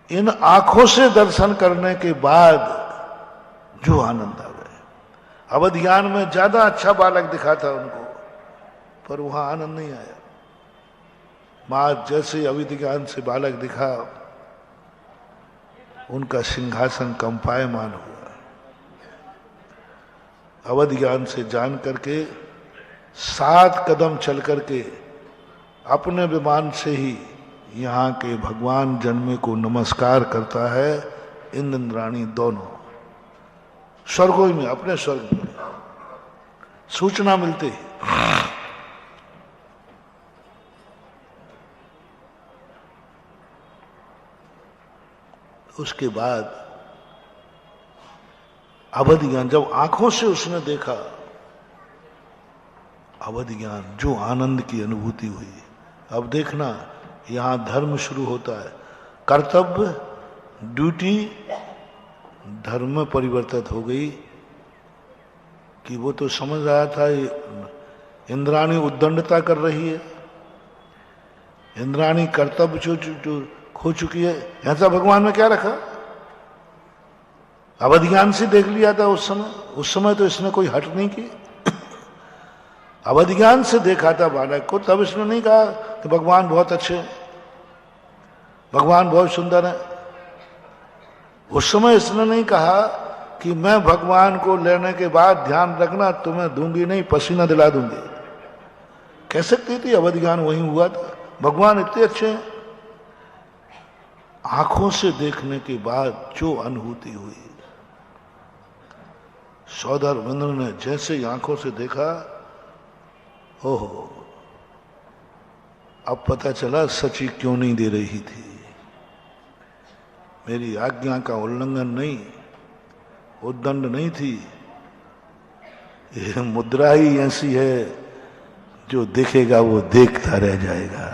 इन आंखों से दर्शन करने के बाद जो आनंद आ गए। अवध ज्ञान में ज्यादा अच्छा बालक दिखा था उनको, पर वहां आनंद नहीं आया। मां जैसे अवध ज्ञान से बालक दिखा, उनका सिंहासन कंपायमान हुआ। अवध ज्ञान से जान करके 7 कदम चल करके अपने विमान से ही यहाँ के भगवान जन्मे को नमस्कार करता है। इंद्राणी दोनों स्वर्गों में, अपने स्वर्ग में सूचना मिलती है। उसके बाद अवध ज्ञान, जब आंखों से उसने देखा अवध ज्ञान, जो आनंद की अनुभूति हुई। अब देखना, यहां धर्म शुरू होता है। कर्तव्य, ड्यूटी, धर्म में परिवर्तित हो गई कि वो तो समझ रहा था इंद्राणी उद्दंडता कर रही है, इंद्राणी कर्तव्य जो खो चुकी है। ऐसा भगवान में क्या रखा? अवध ज्ञान से देख लिया था उस समय तो इसने कोई हट नहीं की। अवध ज्ञान से देखा था बालक को, तब इसने नहीं कहा कि भगवान बहुत अच्छे हैं, भगवान बहुत सुंदर है। उस समय इसने नहीं कहा कि मैं भगवान को लेने के बाद ध्यान रखना तुम्हें दूंगी नहीं, पसीना दिला दूंगी। कह सकती थी, अवध ज्ञान वहीं हुआ था। भगवान इतने अच्छे हैं। आंखों से देखने के बाद जो अनुभूति हुई, सौधर्मेंद्र ने जैसे ही आंखों से देखा, ओहो, अब पता चला सची क्यों नहीं दे रही थी। मेरी आज्ञा का उल्लंघन नहीं, उद्दंड नहीं थी। यह मुद्रा ही ऐसी है, जो देखेगा वो देखता रह जाएगा।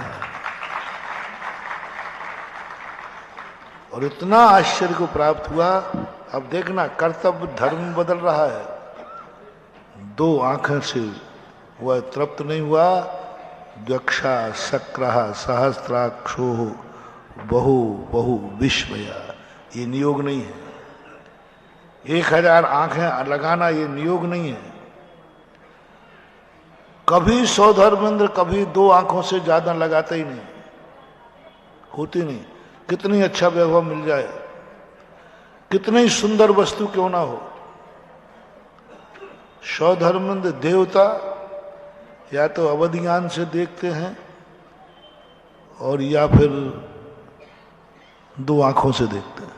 और इतना आश्चर्य को प्राप्त हुआ। अब देखना, कर्तव्य धर्म बदल रहा है। दो आंखें से वह तृप्त नहीं हुआ। द्वक्षा सक्रा सहस्त्राक्षो बहु बहु विस्मया, ये नियोग नहीं है। 1000 आंखें लगाना ये नियोग नहीं है। कभी सौधर्मेंद्र कभी 2 आंखों से ज्यादा लगाते ही नहीं, होती नहीं। कितनी अच्छा वैभव मिल जाए, कितनी सुंदर वस्तु क्यों ना हो, सौधर्मेंद्र देवता या तो अवध ज्ञान से देखते हैं और या फिर 2 आंखों से देखते हैं।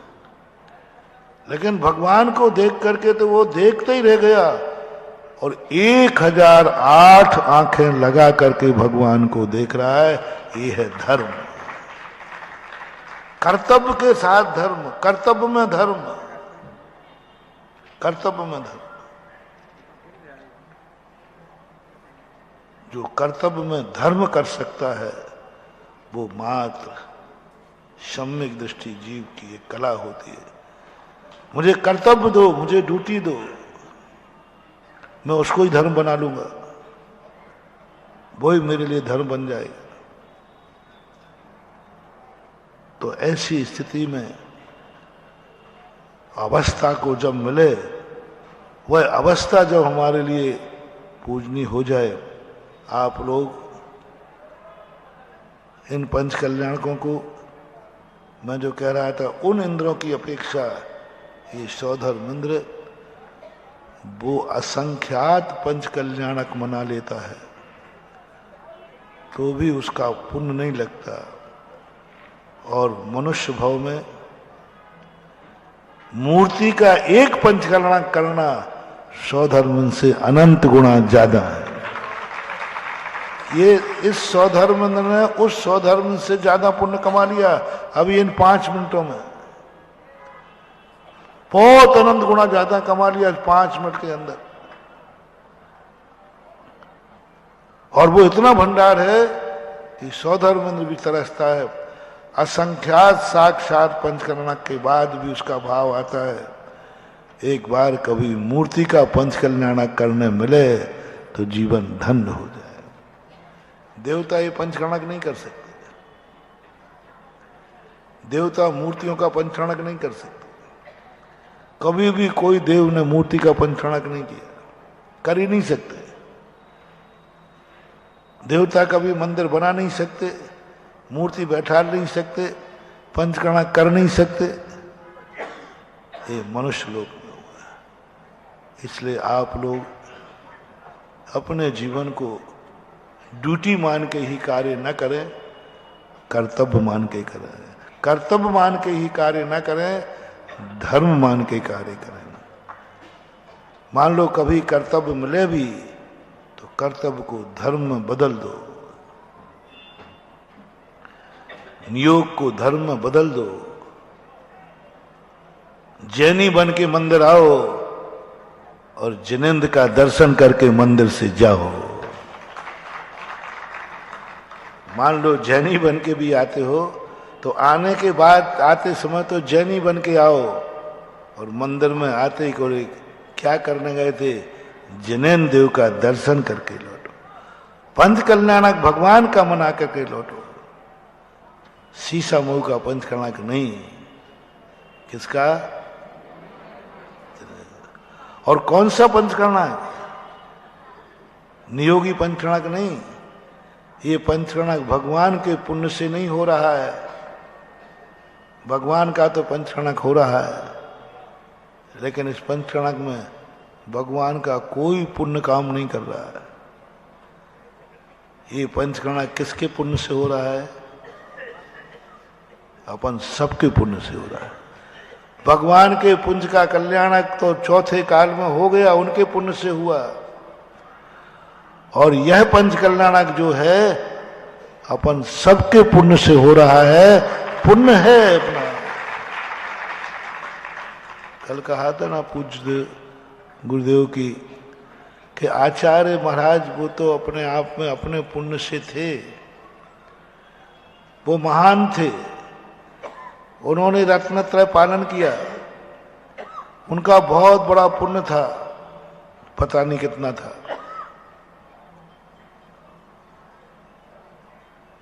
लेकिन भगवान को देख करके तो वो देखते ही रह गया और 1008 आंखें लगा करके भगवान को देख रहा है। ये है धर्म। कर्तव्य के साथ धर्म, कर्तव्य में धर्म, कर्तव्य में धर्म। जो कर्तव्य में धर्म कर सकता है वो मात्र सम्यक दृष्टि जीव की एक कला होती है। मुझे कर्तव्य दो, मुझे ड्यूटी दो, मैं उसको ही धर्म बना लूंगा, वही मेरे लिए धर्म बन जाएगा। तो ऐसी स्थिति में अवस्था को जब मिले, वह अवस्था जब हमारे लिए पूजनीय हो जाए, आप लोग इन पंच कल्याणकों को, मैं जो कह रहा था, उन इंद्रों की अपेक्षा ये सौधर्मेंद्र वो असंख्यात पंच कल्याणक मना लेता है तो भी उसका पुण्य नहीं लगता। और मनुष्य भाव में मूर्ति का एक पंचकल्याणक करना सौधर्म से अनंत गुणा ज्यादा है। ये इस सौधर्मेंद्र ने उस सौधर्म से ज्यादा पुण्य कमा लिया अभी इन 5 मिनटों में। बहुत अनंत गुणा ज्यादा कमा लिया 5 मिनट के अंदर। और वो इतना भंडार है कि सौधर्मेंद्र भी तरसता है। असंख्यात साक्षात पंचकल्याणक के बाद भी उसका भाव आता है, एक बार कभी मूर्ति का पंचकल्याणक करने मिले तो जीवन धन्य हो जाए। देवता ये पंचकल्याणक नहीं कर सकते, देवता मूर्तियों का पंचकल्याणक नहीं कर सकते। कभी भी कोई देव ने मूर्ति का पंचकल्याणक नहीं किया, कर ही नहीं सकते। देवता कभी मंदिर बना नहीं सकते, मूर्ति बैठा नहीं सकते, पंचकल्याणक कर नहीं सकते। ये मनुष्य लोग में हुआ है। इसलिए आप लोग अपने जीवन को ड्यूटी मान के ही कार्य न करें, कर्तव्य मान के करें। कर्तव्य मान के ही कार्य न करें, धर्म मान के कार्य करें। मान लो कभी कर्तव्य मिले भी तो कर्तव्य को धर्म में बदल दो, नियोग को धर्म में बदल दो। जैनी बन के मंदिर आओ और जिनेंद्र का दर्शन करके मंदिर से जाओ। मान लो जैनी बन के भी आते हो तो आने के बाद आते समय तो जैनी बन के आओ और मंदिर में आते ही कोई क्या करने गए थे, जिनेंद्र देव का दर्शन करके लौटो, पंच कल्याणक भगवान का मना करके लौटो। शीशा मुंह का पंच कल्याणक नहीं, किसका? और कौन सा पंच कल्याणक? नियोगी पंच कल्याणक नहीं, ये पंच कल्याणक भगवान के पुण्य से नहीं हो रहा है। भगवान का तो पंच कल्याणक हो रहा है, लेकिन इस पंच कल्याणक में भगवान का कोई पुण्य काम नहीं कर रहा है। ये पंच कल्याणक किसके पुण्य से हो रहा है? अपन सबके पुण्य से हो रहा है। भगवान के पुंज का कल्याणक तो चौथे काल में हो गया, उनके पुण्य से हुआ। और यह पंच कल्याणक जो है अपन सबके पुण्य से हो रहा है, पुण्य है अपना। कल कहा था ना पूज्य गुरुदेव की कि आचार्य महाराज वो तो अपने आप में अपने पुण्य से थे, वो महान थे, उन्होंने रत्नत्रय पालन किया, उनका बहुत बड़ा पुण्य था, पता नहीं कितना था,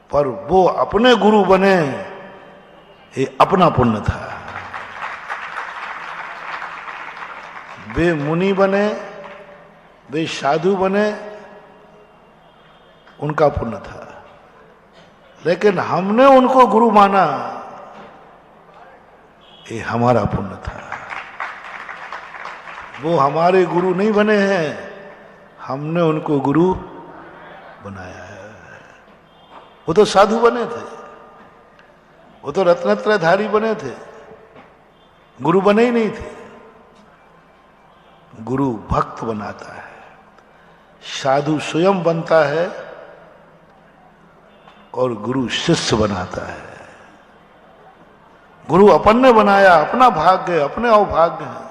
पर वो अपने गुरु बने, ये अपना पुण्य था। वे मुनि बने, वे साधु बने, उनका पुण्य था। लेकिन हमने उनको गुरु माना, ये हमारा पुण्य था। वो हमारे गुरु नहीं बने हैं, हमने उनको गुरु बनाया है। वो तो साधु बने थे, वो तो रत्नत्रयधारी बने थे, गुरु बने ही नहीं थे। गुरु भक्त बनाता है, साधु स्वयं बनता है और गुरु शिष्य बनाता है। गुरु अपन ने बनाया, अपना भाग्य, अपने अवभाग्य है।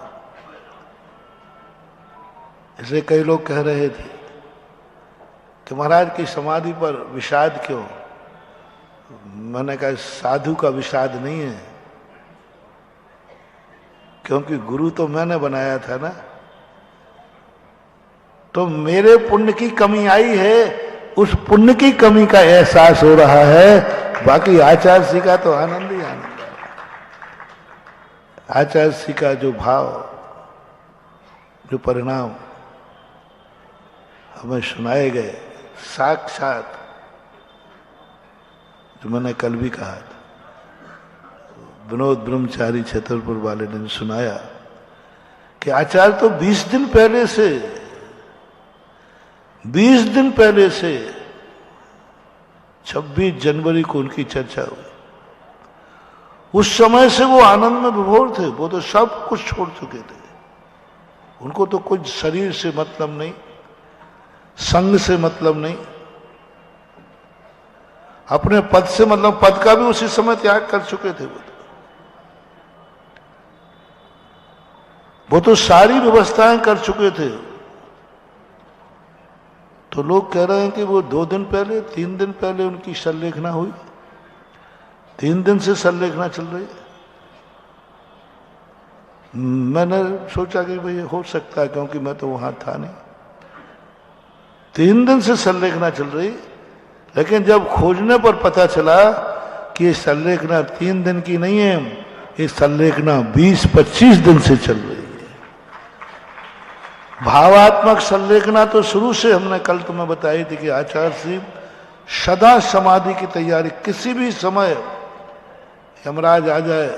इसलिए कई लोग कह रहे थे कि महाराज की समाधि पर विषाद क्यों? मैंने कहा साधु का विषाद नहीं है, क्योंकि गुरु तो मैंने बनाया था ना, तो मेरे पुण्य की कमी आई है, उस पुण्य की कमी का एहसास हो रहा है। बाकी आचार्य श्री का तो आनंद ही आनंद है। आचार्य श्री का जो भाव, जो परिणाम हमें सुनाए गए, साक्षात जो मैंने कल भी कहा था, विनोद ब्रह्मचारी छतरपुर वाले ने सुनाया कि आचार्य तो 20 दिन पहले से 26 जनवरी को उनकी चर्चा हुई। उस समय से वो आनंद में विभोर थे, वो तो सब कुछ छोड़ चुके थे। उनको तो कुछ शरीर से मतलब नहीं, संग से मतलब नहीं, अपने पद से मतलब, पद का भी उसी समय त्याग कर चुके थे। वो तो सारी व्यवस्थाएं कर चुके थे। तो लोग कह रहे हैं कि वो 2 दिन पहले, 3 दिन पहले उनकी संलेखना हुई, 3 दिन से संलेखना चल रही। मैंने सोचा कि भाई हो सकता है, क्योंकि मैं तो वहां था नहीं। 3 दिन से संलेखना चल रही, लेकिन जब खोजने पर पता चला कि ये संलेखना 3 दिन की नहीं है, ये संलेखना 20-25 दिन से चल रही है। भावात्मक संलेखना तो शुरू से हमने कल तुम्हें बताई थी कि आचार्य श्री सदा समाधि की तैयारी, किसी भी समय यमराज आ जाए,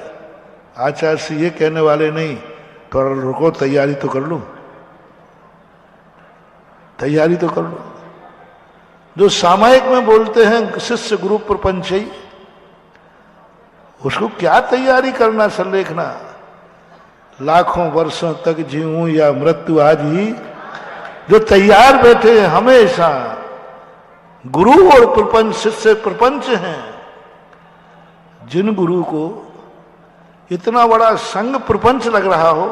आचार्य श्री ये कहने वाले नहीं थोड़ा रुको, तैयारी तो कर लो, तैयारी तो कर लो। जो सामायिक में बोलते हैं शिष्य गुरु प्रपंचई, उसको क्या तैयारी करना संलेखना? लाखों वर्षों तक जीऊं या मृत्यु आज ही, जो तैयार बैठे हैं हमेशा, गुरु और प्रपंच, शिष्य प्रपंच हैं। जिन गुरु को इतना बड़ा संग प्रपंच लग रहा हो,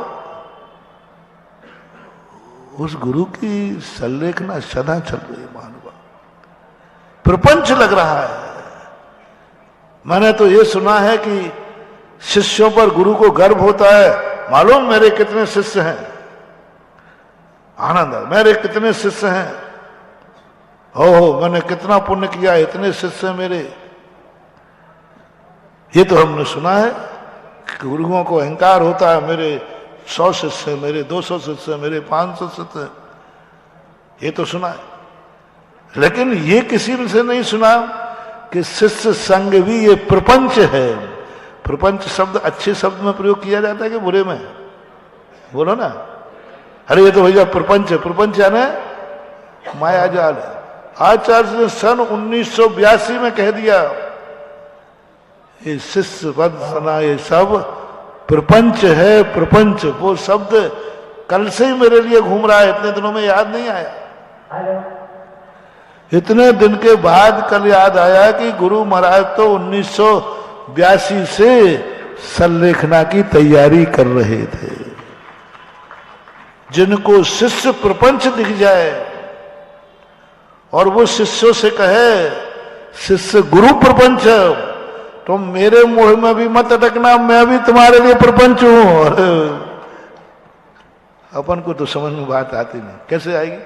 उस गुरु की संलेखना सदा चल रही है महानुभाव, प्रपंच लग रहा है। मैंने तो ये सुना है कि शिष्यों पर गुरु को गर्व होता है, मालूम मेरे कितने शिष्य हैं, आनंद है, मेरे कितने शिष्य हैं, हो मैंने कितना पुण्य किया, इतने शिष्य मेरे। ये तो हमने सुना है कि गुरुओं को अहंकार होता है, मेरे 100 शिष्य, मेरे 200 शिष्य, मेरे 500 शिष्य, ये तो सुना है। लेकिन ये किसी से नहीं सुना कि शिष्य संग भी ये प्रपंच है। प्रपंच शब्द अच्छे शब्द में प्रयोग किया जाता है कि बुरे में? बोलो ना, अरे ये तो भैया प्रपंच है, प्रपंच है ना माया जाल है। आचार्य ने सन 1982 में कह दिया ये शिष्य वंदना ये सब प्रपंच है, प्रपंच। वो शब्द कल से ही मेरे लिए घूम रहा है, इतने दिनों में याद नहीं आया। इतने दिन के बाद कल याद आया कि गुरु महाराज तो 1982 से संलेखना की तैयारी कर रहे थे। जिनको शिष्य प्रपंच दिख जाए और वो शिष्यों से कहे शिष्य गुरु प्रपंच, तुम मेरे मोह में भी मत अटकना, मैं भी तुम्हारे लिए प्रपंच हूं। और अपन को तो समझ में बात आती नहीं, कैसे आएगी?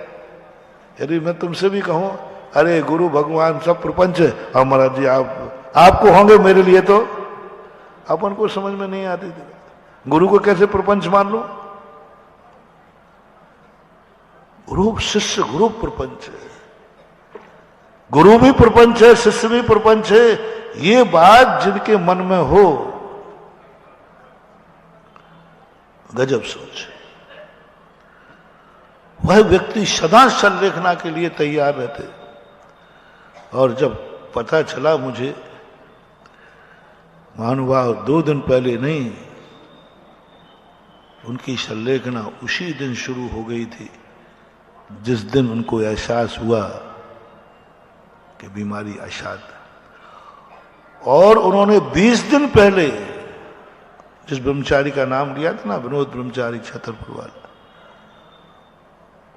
यदि मैं तुमसे भी कहूं अरे गुरु भगवान सब प्रपंच है और महाराज जी आपको होंगे मेरे लिए, तो अपन को समझ में नहीं आती थी। गुरु को कैसे प्रपंच मान लूं? गुरु शिष्य गुरु प्रपंच है, गुरु भी प्रपंच है, शिष्य भी प्रपंच है। ये बात जिनके मन में हो, गजब सोच, वह व्यक्ति सदा संलेखना के लिए तैयार रहते। और जब पता चला मुझे, महानुभाव 2 दिन पहले नहीं, उनकी संलेखना उसी दिन शुरू हो गई थी जिस दिन उनको एहसास हुआ कि बीमारी असाध्य। और उन्होंने 20 दिन पहले जिस ब्रह्मचारी का नाम लिया था ना, विनोद ब्रह्मचारी छतरपुर वाला,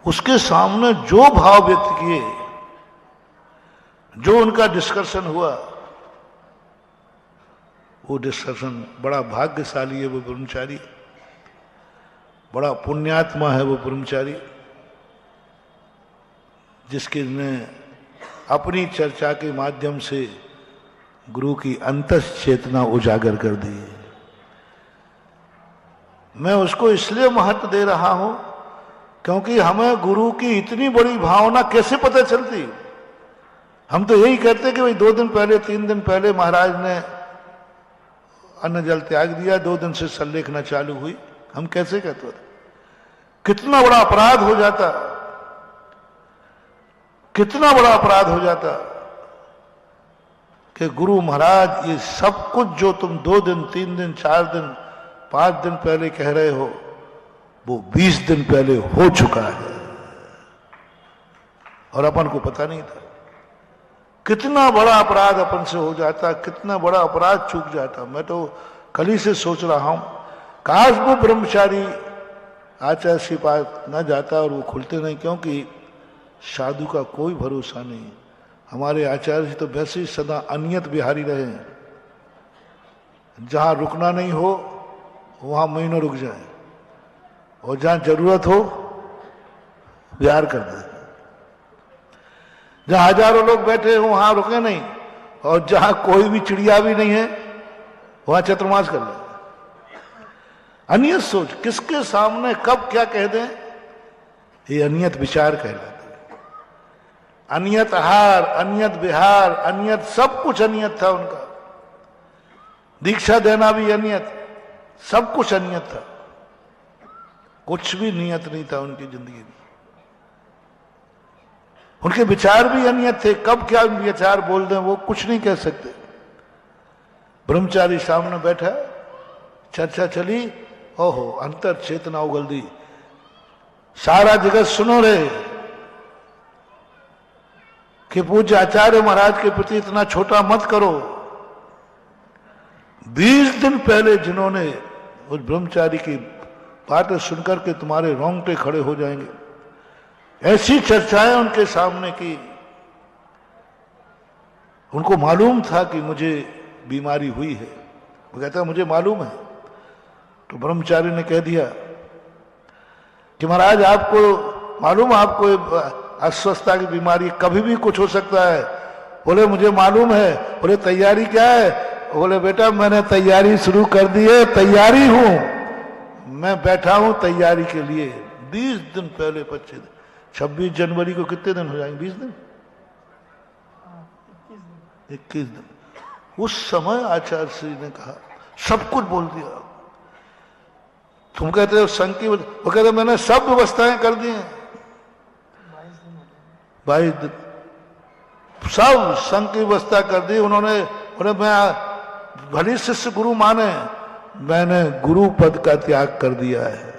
उसके सामने जो भाव व्यक्त किए, जो उनका डिस्कशन हुआ, वो डिस्कशन बड़ा भाग्यशाली है वो ब्रह्मचारी, बड़ा पुण्यात्मा है वो ब्रह्मचारी, जिसके ने अपनी चर्चा के माध्यम से गुरु की अंतस चेतना उजागर कर दी। मैं उसको इसलिए महत्व दे रहा हूं क्योंकि हमें गुरु की इतनी बड़ी भावना कैसे पता चलती? हम तो यही कहते कि भाई 2 दिन पहले 3 दिन पहले महाराज ने अन्न जल त्याग दिया, 2 दिन से संलेखना चालू हुई। हम कैसे कहते थे? कितना बड़ा अपराध हो जाता, कितना बड़ा अपराध हो जाता कि गुरु महाराज ये सब कुछ जो तुम 2 दिन 3 दिन 4 दिन 5 दिन पहले कह रहे हो, वो 20 दिन पहले हो चुका है और अपन को पता नहीं था। कितना बड़ा अपराध अपन से हो जाता, कितना बड़ा अपराध चूक जाता। मैं तो कल ही से सोच रहा हूं, काश वो ब्रह्मचारी आचार्य के पास न जाता और वो खुलते नहीं, क्योंकि साधु का कोई भरोसा नहीं। हमारे आचार्य जी तो वैसे ही सदा अनियत बिहारी रहे हैं, जहां रुकना नहीं हो वहां महीनों रुक जाए और जहां जरूरत हो बिहार कर दे। जहां हजारों लोग बैठे हो वहां रुके नहीं, और जहां कोई भी चिड़िया भी नहीं है वहां चतुर्मास कर ले। अनियत सोच, किसके सामने कब क्या कह दें, ये अनियत विचार कहलाता है। अनियत आहार, अनियत विहार, अनियत, सब कुछ अनियत था उनका। दीक्षा देना भी अनियत, सब कुछ अनियत था, कुछ भी नियत नहीं था उनकी जिंदगी में। उनके विचार भी अनियत थे, कब क्या विचार बोल दें वो कुछ नहीं कह सकते। ब्रह्मचारी सामने बैठा, चर्चा चली, ओहो अंतर चेतना उगल दी, सारा जगत सुनो रहे कि पूज्य आचार्य महाराज के प्रति इतना छोटा मत करो। 20 दिन पहले जिन्होंने उस ब्रह्मचारी की बातें सुनकर के तुम्हारे रोंगटे खड़े हो जाएंगे, ऐसी चर्चाएं उनके सामने की। उनको मालूम था कि मुझे बीमारी हुई है। वो कहता है मुझे मालूम है। तो ब्रह्मचारी ने कह दिया कि महाराज आपको मालूम, आपको अस्वस्थता की बीमारी, कभी भी कुछ हो सकता है। बोले मुझे मालूम है। बोले तैयारी क्या है? बोले बेटा मैंने तैयारी शुरू कर दी है, तैयारी हूं, मैं बैठा हूं तैयारी के लिए। 20 दिन पहले 25 दिन, 26 जनवरी को कितने दिन हो जाएंगे? 20 दिन, 21 दिन। उस समय आचार्य श्री ने कहा, सब कुछ बोल दिया। तुम कहते हो संघ की, वो कहते मैंने सब व्यवस्थाएं कर दी हैं। 22 दिन सब संघ की व्यवस्था कर दी उन्होंने। बोले मैं भली शिष्य गुरु माने, मैंने गुरु पद का त्याग कर दिया है।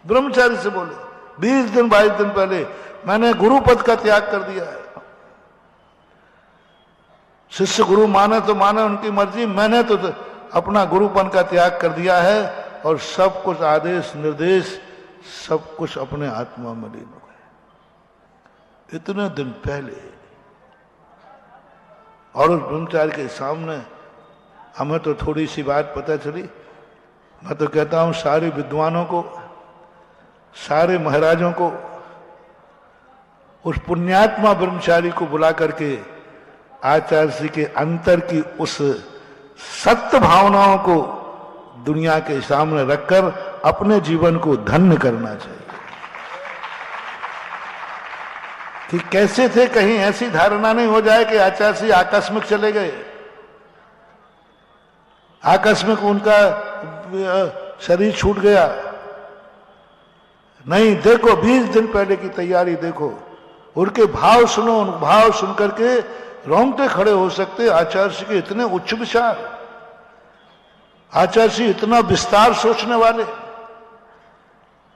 ब्रह्मचारी से बोले 20 दिन 22 दिन पहले, मैंने गुरु पद का त्याग कर दिया है। शिष्य गुरु माने तो माने, उनकी मर्जी, मैंने तो अपना गुरुपन का त्याग कर दिया है और सब कुछ आदेश निर्देश सब कुछ अपने आत्मा में लीन हो गए। इतने दिन पहले। और उस ब्रह्मचारी के सामने हमें तो थोड़ी सी बात पता चली। मैं तो कहता हूं सारे विद्वानों को, सारे महाराजों को उस पुण्यात्मा ब्रह्मचारी को बुला करके आचार्य श्री के अंतर की उस सत्य भावनाओं को दुनिया के सामने रखकर अपने जीवन को धन्य करना चाहिए। कि कैसे थे, कहीं ऐसी धारणा नहीं हो जाए कि आचार्य श्री आकस्मिक चले गए, आकस्मिक उनका शरीर छूट गया। नहीं, देखो 20 दिन पहले की तैयारी देखो, उनके भाव सुनो, उन भाव सुन करके रोंगटे खड़े हो सकते। आचार्य श्री के इतने उच्च विचार, आचार्य श्री इतना विस्तार सोचने वाले।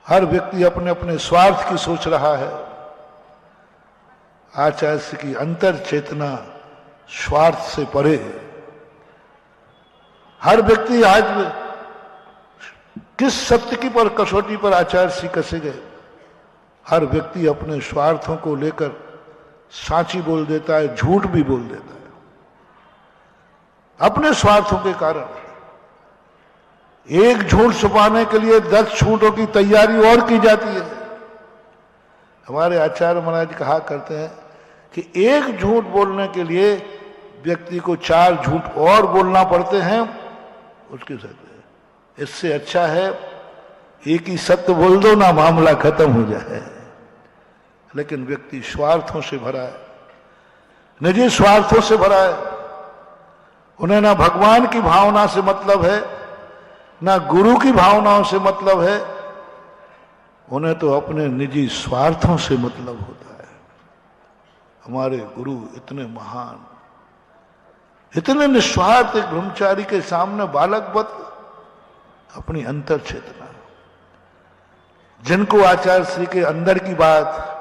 हर व्यक्ति अपने अपने स्वार्थ की सोच रहा है, आचार्य श्री की अंतर चेतना स्वार्थ से परे है। हर व्यक्ति आज किस सत्य की पर कसौटी पर आचार्य श्री कसे गए? हर व्यक्ति अपने स्वार्थों को लेकर साची बोल देता है, झूठ भी बोल देता है अपने स्वार्थों के कारण। एक झूठ छुपाने के लिए 10 झूठों की तैयारी और की जाती है। हमारे आचार्य महाराज कहा करते हैं कि एक झूठ बोलने के लिए व्यक्ति को 4 झूठ और बोलना पड़ते हैं उसके साथ। इससे अच्छा है एक ही सत्य बोल दो ना, मामला खत्म हो जाए। लेकिन व्यक्ति स्वार्थों से भरा है, निजी स्वार्थों से भरा है। उन्हें ना भगवान की भावना से मतलब है, ना गुरु की भावनाओं से मतलब है, उन्हें तो अपने निजी स्वार्थों से मतलब होता है। हमारे गुरु इतने महान, इतने निस्वार्थ, एक ब्रह्मचारी के सामने बालकवत अपनी अंतर चेतना, जिनको आचार्य श्री के अंदर की बात,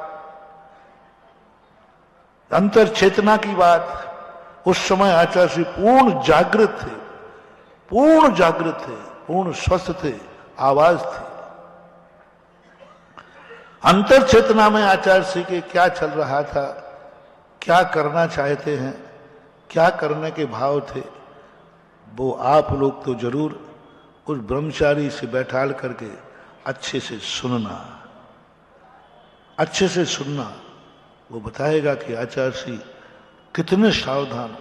अंतर चेतना की बात, उस समय आचार्य श्री पूर्ण जागृत थे, पूर्ण जागृत थे, पूर्ण स्वस्थ थे, आवाज थी। अंतर चेतना में आचार्य श्री के क्या चल रहा था, क्या करना चाहते हैं, क्या करने के भाव थे, वो आप लोग तो जरूर उस ब्रह्मचारी से बैठाल करके अच्छे से सुनना, अच्छे से सुनना। वो बताएगा कि आचार्य श्री कितने सावधान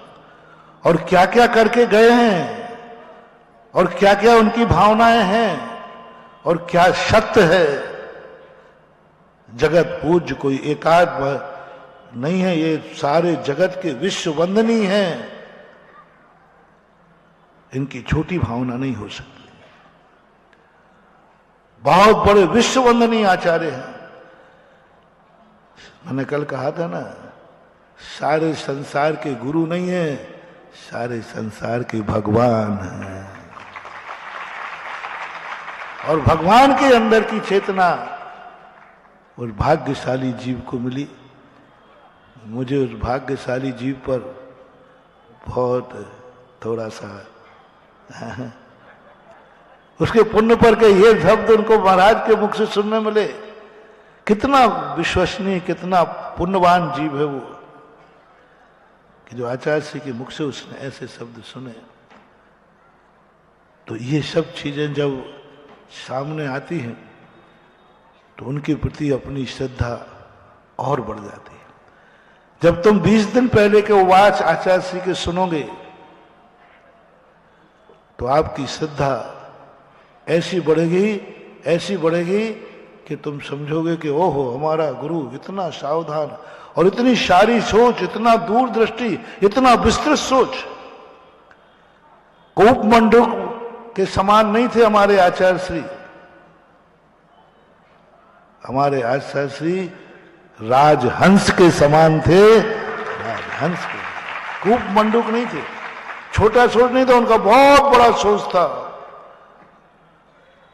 और क्या क्या करके गए हैं और क्या क्या उनकी भावनाएं हैं और क्या सत्य है। जगत पूज्य कोई एकाध नहीं है, ये सारे जगत के विश्व वंदनीय हैं। इनकी छोटी भावना नहीं हो सकती। बहुत बड़े विश्व वंदनीय आचार्य हैं। मैंने कल कहा था ना, सारे संसार के गुरु नहीं है, सारे संसार के भगवान हैं। और भगवान के अंदर की चेतना उस भाग्यशाली जीव को मिली। मुझे उस भाग्यशाली जीव पर बहुत थोड़ा सा उसके पुण्य पर के ये शब्द उनको महाराज के मुख से सुनने मिले। कितना विश्वसनीय, कितना पुण्यवान जीव है वो, कि जो आचार्य श्री के मुख से उसने ऐसे शब्द सुने। तो ये सब चीजें जब सामने आती हैं तो उनके प्रति अपनी श्रद्धा और बढ़ जाती है। जब तुम 20 दिन पहले के उवाच आचार्य श्री के सुनोगे तो आपकी श्रद्धा ऐसी बढ़ेगी कि तुम समझोगे कि ओहो, हमारा गुरु इतना सावधान और इतनी सारी सोच, इतना दूरदृष्टि, इतना विस्तृत सोच। कूप मंडूक के समान नहीं थे हमारे आचार्य श्री। हमारे आचार्य श्री राजहंस के समान थे, राजहंस के, कूप मंडूक नहीं थे। छोटा सोच नहीं था उनका, बहुत बड़ा सोच था।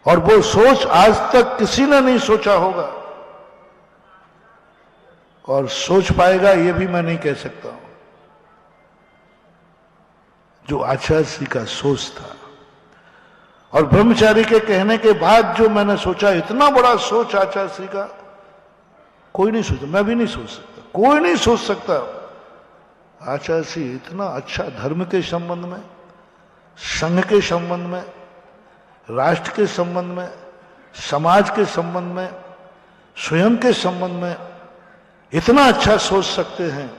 और वो सोच आज तक किसी ने नहीं सोचा होगा, और सोच पाएगा ये भी मैं नहीं कह सकता हूं, जो आचार्य श्री का सोच था। और ब्रह्मचारी के कहने के बाद जो मैंने सोचा, इतना बड़ा सोच आचार्य श्री का कोई नहीं सोचा, मैं भी नहीं सोच सकता, कोई नहीं सोच सकता। आचार्य श्री इतना अच्छा धर्म के संबंध में, संघ के संबंध में, राष्ट्र के संबंध में, समाज के संबंध में, स्वयं के संबंध में इतना अच्छा सोच सकते हैं।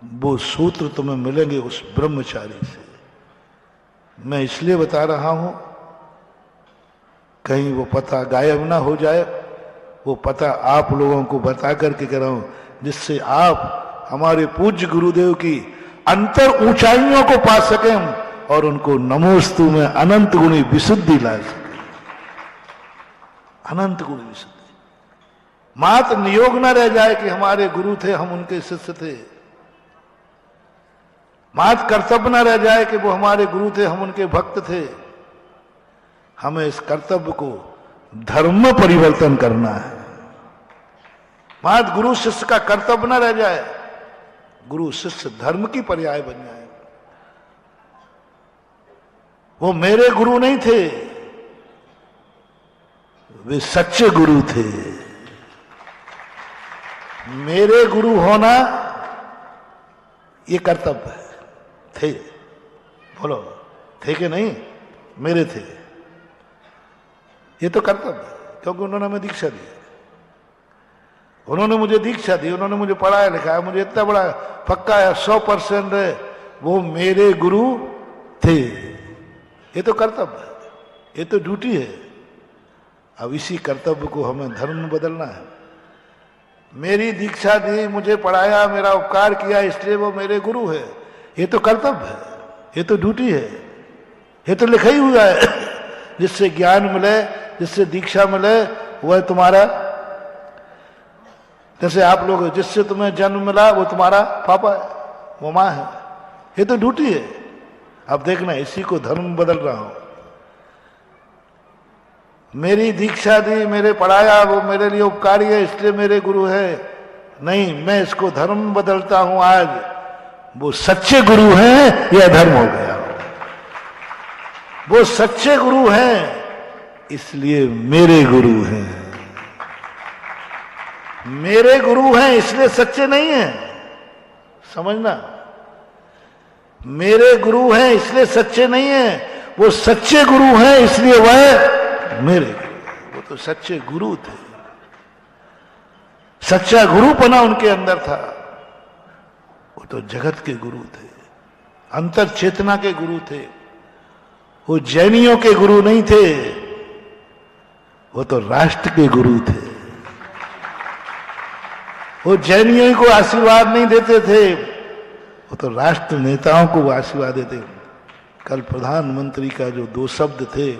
वो सूत्र तुम्हें मिलेंगे उस ब्रह्मचारी से। मैं इसलिए बता रहा हूं कहीं वो पता गायब ना हो जाए। वो पता आप लोगों को बता करके कह रहा हूं, जिससे आप हमारे पूज्य गुरुदेव की अंतर ऊंचाइयों को पा सकें और उनको नमोस्तु में अनंत गुणी विशुद्धि ला सकें। अनंत गुणी विशुद्धि, मात्र नियोग न रह जाए कि हमारे गुरु थे, हम उनके शिष्य थे। मात्र कर्तव्य न रह जाए कि वो हमारे गुरु थे, हम उनके भक्त थे। हमें इस कर्तव्य को धर्म में परिवर्तन करना है। मात्र गुरु शिष्य का कर्तव्य न रह जाए, गुरु शिष्य धर्म की पर्याय बन जाए। वो मेरे गुरु नहीं थे, वे सच्चे गुरु थे। मेरे गुरु होना ये कर्तव्य है। थे, बोलो थे कि नहीं? मेरे थे, ये तो कर्तव्य है, क्योंकि उन्होंने हमें दीक्षा दी, उन्होंने मुझे दीक्षा दी, उन्होंने मुझे पढ़ाया लिखाया, मुझे इतना बड़ा पक्का है 100% है वो मेरे गुरु थे। ये तो कर्तव्य है, ये तो ड्यूटी है। अब इसी कर्तव्य को हमें धर्म में बदलना है। मेरी दीक्षा दी, मुझे पढ़ाया, मेरा उपकार किया, इसलिए वो मेरे गुरु है, ये तो कर्तव्य है, ये तो ड्यूटी है, ये तो लिखा ही हुआ है। जिससे ज्ञान मिले, जिससे दीक्षा मिले, वह तुम्हारा, जैसे आप लोग, जिससे तुम्हें जन्म मिला वो तुम्हारा पापा है, वो मां है, ये तो ड्यूटी है। अब देखना, इसी को धर्म में बदल रहा हूं। मेरी दीक्षा दी, मेरे पढ़ाया, वो मेरे लिए उपकारी है, इसलिए मेरे गुरु है, नहीं, मैं इसको धर्म में बदलता हूं। आज वो सच्चे गुरु हैं, यह धर्म हो गया। वो सच्चे गुरु हैं, इसलिए मेरे गुरु हैं। मेरे गुरु हैं इसलिए सच्चे नहीं हैं, समझना। मेरे गुरु हैं इसलिए सच्चे नहीं हैं, वो सच्चे गुरु हैं इसलिए वह मेरे गुरु। वो तो सच्चे गुरु थे, सच्चा गुरुपना उनके अंदर था। वो तो जगत के गुरु थे, अंतर चेतना के गुरु थे। वो जैनियों के गुरु नहीं थे, वो तो राष्ट्र के गुरु थे। वो जैनियों को आशीर्वाद नहीं देते थे, वो तो राष्ट्र नेताओं को आशीर्वाद देते। कल प्रधानमंत्री का जो 2 शब्द थे,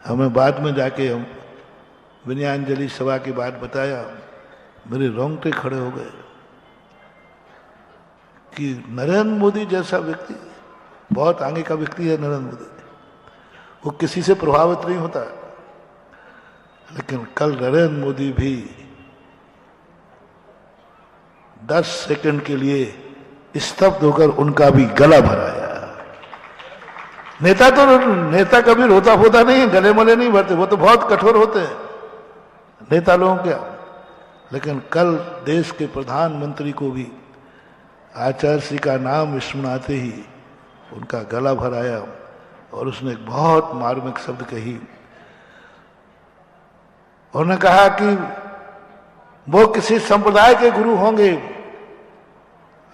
हमें बाद में जाके हम विनयांजलि सभा की बात बताया, मेरे रोंगटे खड़े हो गए कि नरेंद्र मोदी जैसा व्यक्ति, बहुत आगे का व्यक्ति है नरेंद्र मोदी, वो किसी से प्रभावित नहीं होता, लेकिन कल नरेंद्र मोदी भी 10 सेकंड के लिए स्तब्ध होकर उनका भी गला भराया। नेता कभी रोता फोता नहीं है, गले मले नहीं भरते, वो तो बहुत कठोर होते हैं नेता लोगों के। लेकिन कल देश के प्रधानमंत्री को भी आचार्य श्री का नाम विस्मरण आते ही उनका गला भर आया और उसने एक बहुत मार्मिक शब्द कही। उन्होंने कहा कि वो किसी संप्रदाय के गुरु होंगे,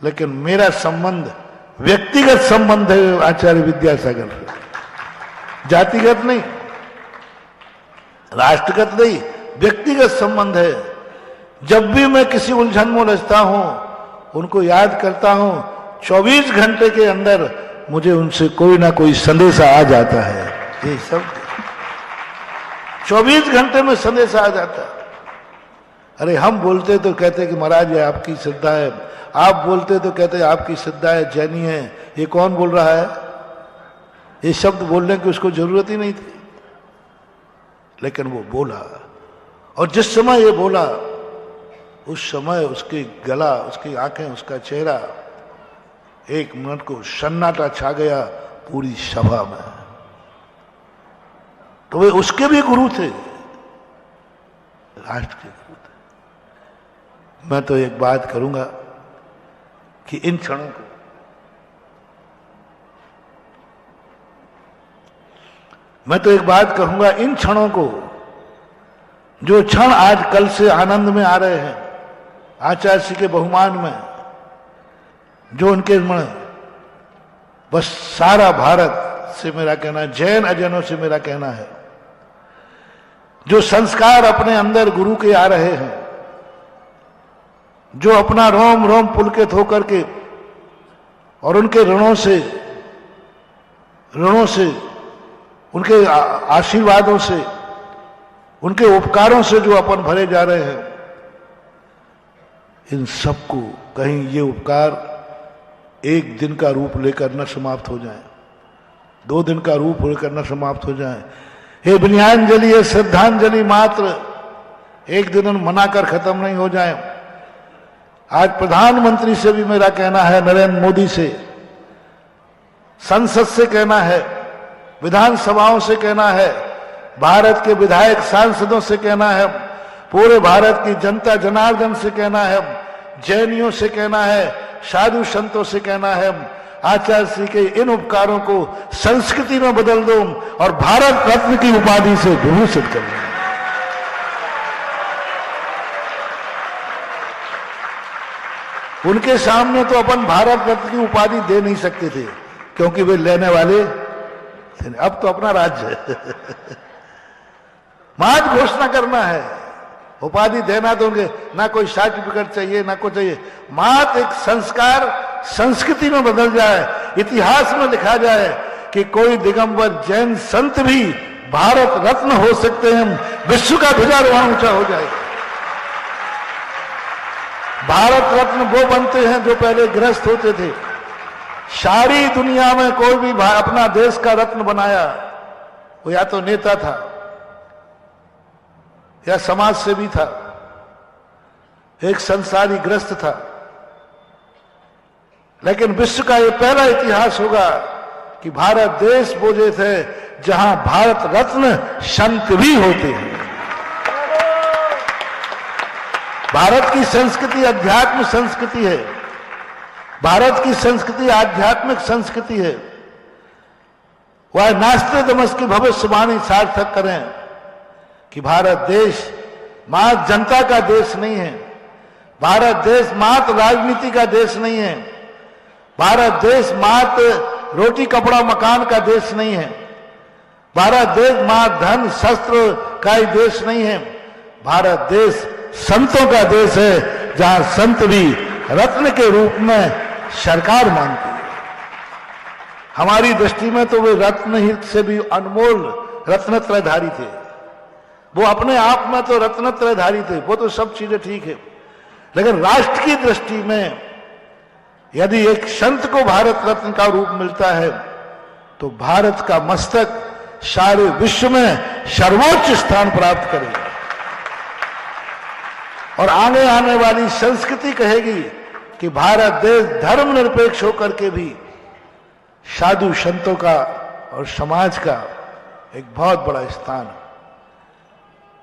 लेकिन मेरा संबंध व्यक्तिगत संबंध है आचार्य विद्यासागर से, जातिगत नहीं, राष्ट्रगत नहीं, व्यक्तिगत संबंध है। जब भी मैं किसी उलझन में उलझता हूं, उनको याद करता हूं, 24 घंटे के अंदर मुझे उनसे कोई ना कोई संदेशा आ जाता है। ये सब 24 घंटे में संदेशा आ जाता है। अरे हम बोलते तो कहते कि महाराज ये आपकी श्रद्धा है, आप बोलते तो कहते आपकी श्रद्धा है, जैनी है, ये कौन बोल रहा है? ये शब्द बोलने की उसको जरूरत ही नहीं थी, लेकिन वो बोला। और जिस समय ये बोला उस समय उसकी गला, उसकी आंखें, उसका चेहरा, एक मिनट को सन्नाटा छा गया पूरी सभा में। तो वे उसके भी गुरु थे, राष्ट्र के गुरु थे। मैं तो एक बात करूंगा कि इन क्षणों को, मैं तो एक बात कहूंगा, इन क्षणों को, जो क्षण आज कल से आनंद में आ रहे हैं आचार्य श्री के बहुमान में, जो उनके मन, बस सारा भारत से मेरा कहना, जैन अजैनों से मेरा कहना है, जो संस्कार अपने अंदर गुरु के आ रहे हैं, जो अपना रोम रोम पुलकित होकर के और उनके ऋणों से उनके आशीर्वादों से, उनके उपकारों से जो अपन भरे जा रहे हैं, इन सबको कहीं ये उपकार एक दिन का रूप लेकर न समाप्त हो जाए, 2 दिन का रूप लेकर न समाप्त हो जाए। हे विनयाञ्जलि, ये श्रद्धांजलि मात्र एक दिन मनाकर खत्म नहीं हो जाए। आज प्रधानमंत्री से भी मेरा कहना है, नरेंद्र मोदी से, संसद से कहना है, विधानसभाओं से कहना है, भारत के विधायक सांसदों से कहना है, पूरे भारत की जनता जनार्दन से कहना है, जैनियों से कहना है, साधु संतों से कहना है, आचार्य श्री के इन उपकारों को संस्कृति में बदल दो और भारत रत्न की उपाधि से विभूषित कर दो। उनके सामने तो अपन भारत रत्न की उपाधि दे नहीं सकते थे, क्योंकि वे लेने वाले थे। अब तो अपना राज्य है, मात्र घोषणा करना है, उपाधि देना तो उनके ना कोई सर्टिफिकेट चाहिए ना कुछ चाहिए, मात्र एक संस्कार संस्कृति में बदल जाए, इतिहास में लिखा जाए कि कोई दिगंबर जैन संत भी भारत रत्न हो सकते हैं, विश्व का ध्वजारोहण ऊंचा हो जाए। भारत रत्न वो बनते हैं जो पहले गृहस्थ होते थे। सारी दुनिया में कोई भी अपना देश का रत्न बनाया, वो या तो नेता था या समाज सेवी था, एक संसारी ग्रस्त था। लेकिन विश्व का ये पहला इतिहास होगा कि भारत देश वो देश है जहां भारत रत्न संत भी होते हैं। भारत की संस्कृति अध्यात्म संस्कृति है, भारत की संस्कृति आध्यात्मिक संस्कृति है। वह नास्ते तमस की भविष्यवाणी सार्थक करें कि भारत देश मात्र जनता का देश नहीं है, भारत देश मात्र राजनीति का देश नहीं है, भारत देश मात्र रोटी कपड़ा मकान का देश नहीं है, भारत देश मात्र धन शस्त्र का ही देश नहीं है, भारत देश संतों का देश है, जहां संत भी रत्न के रूप में सरकार मानती है। हमारी दृष्टि में तो वे रत्न ही से भी अनमोल रत्नत्रयधारी थे। वो अपने आप में तो रत्नत्रयधारी थे, वो तो सब चीजें ठीक है, लेकिन राष्ट्र की दृष्टि में यदि एक संत को भारत रत्न का रूप मिलता है तो भारत का मस्तक सारे विश्व में सर्वोच्च स्थान प्राप्त करेगा। और आने आने वाली संस्कृति कहेगी कि भारत देश धर्मनिरपेक्ष होकर के भी साधु संतों का और समाज का एक बहुत बड़ा स्थान है।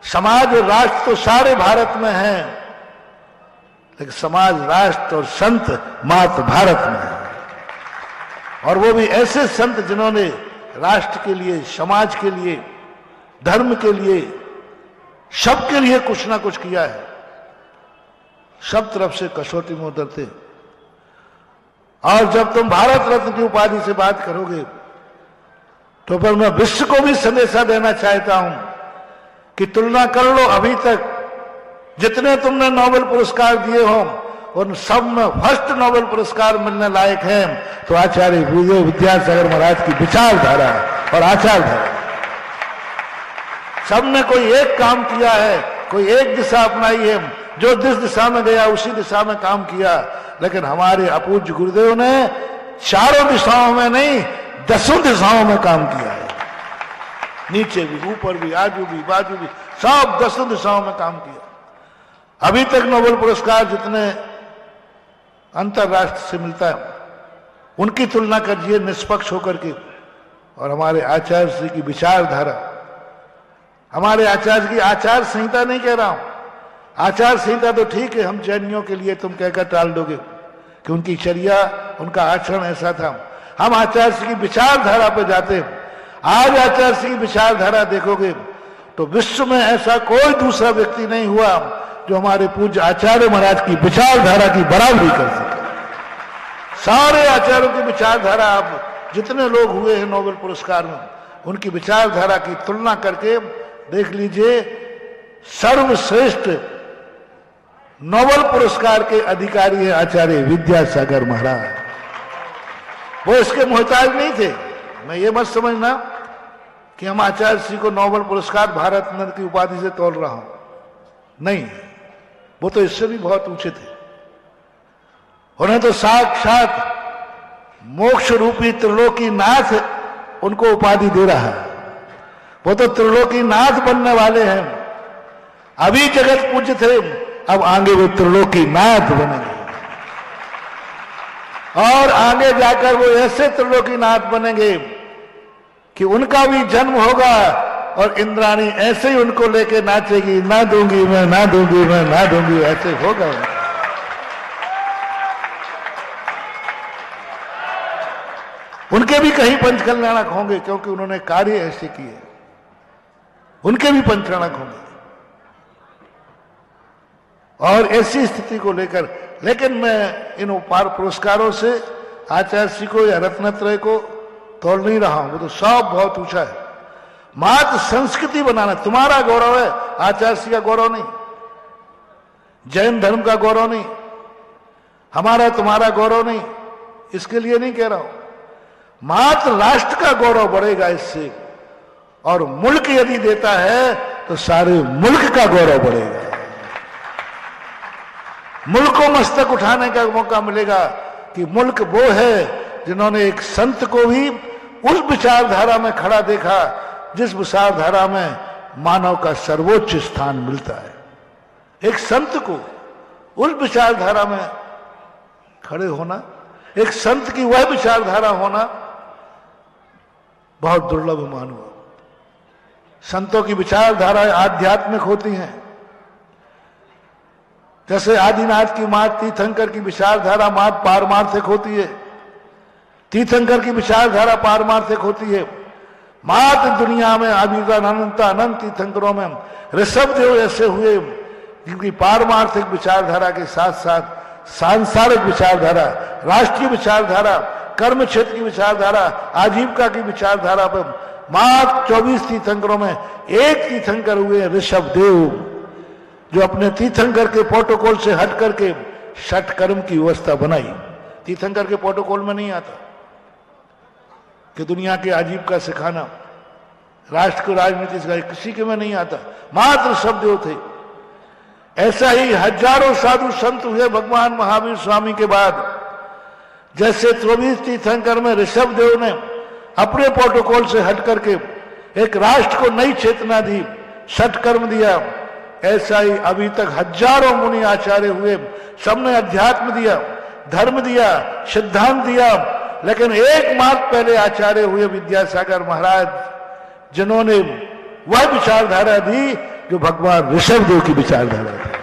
समाज और राष्ट्र तो सारे भारत में है, लेकिन समाज, राष्ट्र और संत मात्र भारत में है। और वो भी ऐसे संत जिन्होंने राष्ट्र के लिए, समाज के लिए, धर्म के लिए, सबके लिए कुछ ना कुछ किया है। सब तरफ से कसौटी में उतरते। और जब तुम भारत रत्न की उपाधि से बात करोगे तो फिर मैं विश्व को भी संदेशा देना चाहता हूं कि तुलना कर लो, अभी तक जितने तुमने नोबेल पुरस्कार दिए हो उन सब में फर्स्ट नोबेल पुरस्कार मिलने लायक है तो आचार्य विद्यासागर महाराज की विचारधारा और आचारधारा। सबने कोई एक काम किया है, कोई एक दिशा अपनाई है, जो जिस दिशा में गया उसी दिशा में काम किया। लेकिन हमारे अपूज्य गुरुदेव ने चारों दिशाओं में नहीं, 10 दिशाओं में काम किया है। नीचे भी, ऊपर भी, आजू भी, बाजू भी, सब 10 दिशाओं में काम किया। अभी तक नोबेल पुरस्कार जितने अंतरराष्ट्र से मिलता है उनकी तुलना करिए निष्पक्ष होकर के। और हमारे आचार्य श्री की विचारधारा, हमारे आचार्य की आचार संहिता नहीं कह रहा हूं, आचार संहिता तो ठीक है, हम जैनियों के लिए तुम कहकर टाल दोगे कि उनकी चर्या, उनका आचरण ऐसा था। हम आचार्य श्री की विचारधारा पर जाते हैं। आज आचार्य श्री की विचारधारा देखोगे तो विश्व में ऐसा कोई दूसरा व्यक्ति नहीं हुआ जो हमारे पूज्य आचार्य महाराज की विचारधारा की बराबरी कर सके। सारे आचार्यों की विचारधारा, आप जितने लोग हुए हैं नोबेल पुरस्कार में, उनकी विचारधारा की तुलना करके देख लीजिए। सर्वश्रेष्ठ नोबेल पुरस्कार के अधिकारी हैं आचार्य विद्यासागर महाराज। वो इसके मोहताज नहीं थे। मैं ये मत समझना कि हम आचार्य श्री को नोबेल पुरस्कार भारत रत्न की उपाधि से तोल रहा हूं, नहीं, वो तो इससे भी बहुत ऊंचे थे। उन्हें तो साक्षात मोक्ष रूपी त्रिलोकीनाथ उनको उपाधि दे रहा है। वो तो त्रिलोकीनाथ बनने वाले हैं। अभी जगत पूज्य थे, अब आगे वो त्रिलोकीनाथ बनेंगे और आगे जाकर वो ऐसे त्रिलोकीनाथ बनेंगे कि उनका भी जन्म होगा और इंद्राणी ऐसे ही उनको लेके नाचेगी, ना दूंगी मैं, ना दूंगी मैं, ना दूंगी, ऐसे होगा। उनके भी कहीं पंचकल्याणक होंगे क्योंकि उन्होंने कार्य ऐसे किए, उनके भी पंचकल्याणक होंगे। और ऐसी स्थिति को लेकर, लेकिन मैं इन पुरस्कारों से आचार्य श्री को या रत्नत्रय को तोड़ नहीं रहा हूं, वो तो सब बहुत ऊंचा है। मात्र संस्कृति बनाना तुम्हारा गौरव है, आचार्य श्री का गौरव नहीं, जैन धर्म का गौरव नहीं, हमारा तुम्हारा गौरव नहीं। इसके लिए नहीं कह रहा हूं, मात्र राष्ट्र का गौरव बढ़ेगा इससे। और मुल्क यदि देता है तो सारे मुल्क का गौरव बढ़ेगा। मुल्क को मस्तक उठाने का मौका मिलेगा कि मुल्क वो है जिन्होंने एक संत को भी उस विचारधारा में खड़ा देखा जिस विचारधारा में मानव का सर्वोच्च स्थान मिलता है। एक संत को उस विचारधारा में खड़े होना, एक संत की वह विचारधारा होना बहुत दुर्लभ मानव। संतों की विचारधारा आध्यात्मिक होती हैं। जैसे आदिनाथ की मात तीर्थंकर की विचारधारा मात पारमार्थिक होती है, तीर्थंकर की विचारधारा पारमार्थिक होती है। मात दुनिया में अनंत तीर्थंकरों में ऋषभ देव ऐसे हुए जिनकी पारमार्थिक विचारधारा के साथ साथ सांसारिक विचारधारा, राष्ट्रीय विचारधारा, कर्म क्षेत्र की विचारधारा, आजीविका की विचारधारा पर मात्र 24 तीर्थंकरों में एक तीर्थंकर हुए ऋषभ देव, जो अपने तीर्थंकर के प्रोटोकॉल से हट करके षट कर्म की व्यवस्था बनाई। तीर्थंकर के प्रोटोकॉल में नहीं आता कि दुनिया की आजीविका सिखाना, राष्ट्र को राजनीति सिखाना, किसी के में नहीं आता, मात्र ऋषभ देव थे। ऐसा ही हजारों साधु संत हुए भगवान महावीर स्वामी के बाद। जैसे 24 तीर्थंकर में ऋषभ देव ने अपने प्रोटोकॉल से हट करके एक राष्ट्र को नई चेतना दी, षट कर्म दिया, ऐसा ही अभी तक हजारों मुनि आचार्य हुए, सबने अध्यात्म दिया, धर्म दिया, सिद्धांत दिया लेकिन एक मार्ग पहले आचार्य हुए विद्यासागर महाराज, जिन्होंने वह विचारधारा दी जो भगवान ऋषभदेव की विचारधारा थी।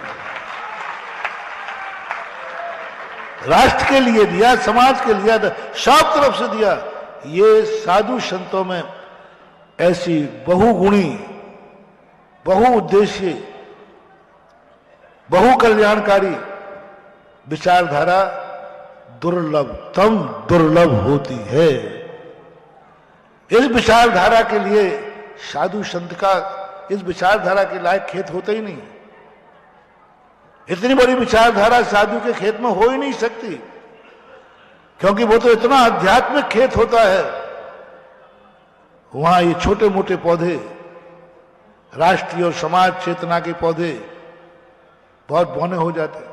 राष्ट्र के लिए दिया, समाज के लिए, सब तरफ से दिया। ये साधु संतों में ऐसी बहुगुणी, बहुउद्देश्य, बहु कल्याणकारी विचारधारा दुर्लभतम दुर्लभ होती है। इस विचारधारा के लिए साधु संत का, इस विचारधारा के लायक खेत होते ही नहीं। इतनी बड़ी विचारधारा साधु के खेत में हो ही नहीं सकती, क्योंकि वो तो इतना आध्यात्मिक खेत होता है। वहां ये छोटे मोटे पौधे, राष्ट्रीय और समाज चेतना के पौधे बहुत बौने हो जाते हैं,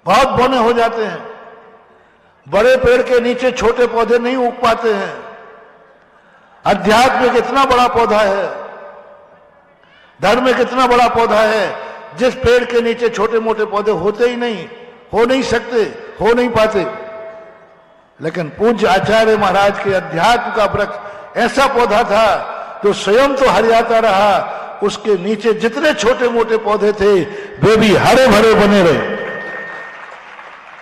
बहुत बौने हो जाते हैं। बड़े पेड़ के नीचे छोटे पौधे नहीं उग पाते हैं। अध्यात्म एक इतना बड़ा पौधा है, धर्म एक इतना बड़ा पौधा है, जिस पेड़ के नीचे छोटे मोटे पौधे होते ही नहीं, हो नहीं सकते, हो नहीं पाते। लेकिन पूज्य आचार्य महाराज के अध्यात्म का वृक्ष ऐसा पौधा था जो स्वयं तो हरियाता रहा, उसके नीचे जितने छोटे मोटे पौधे थे वे भी हरे भरे बने रहे।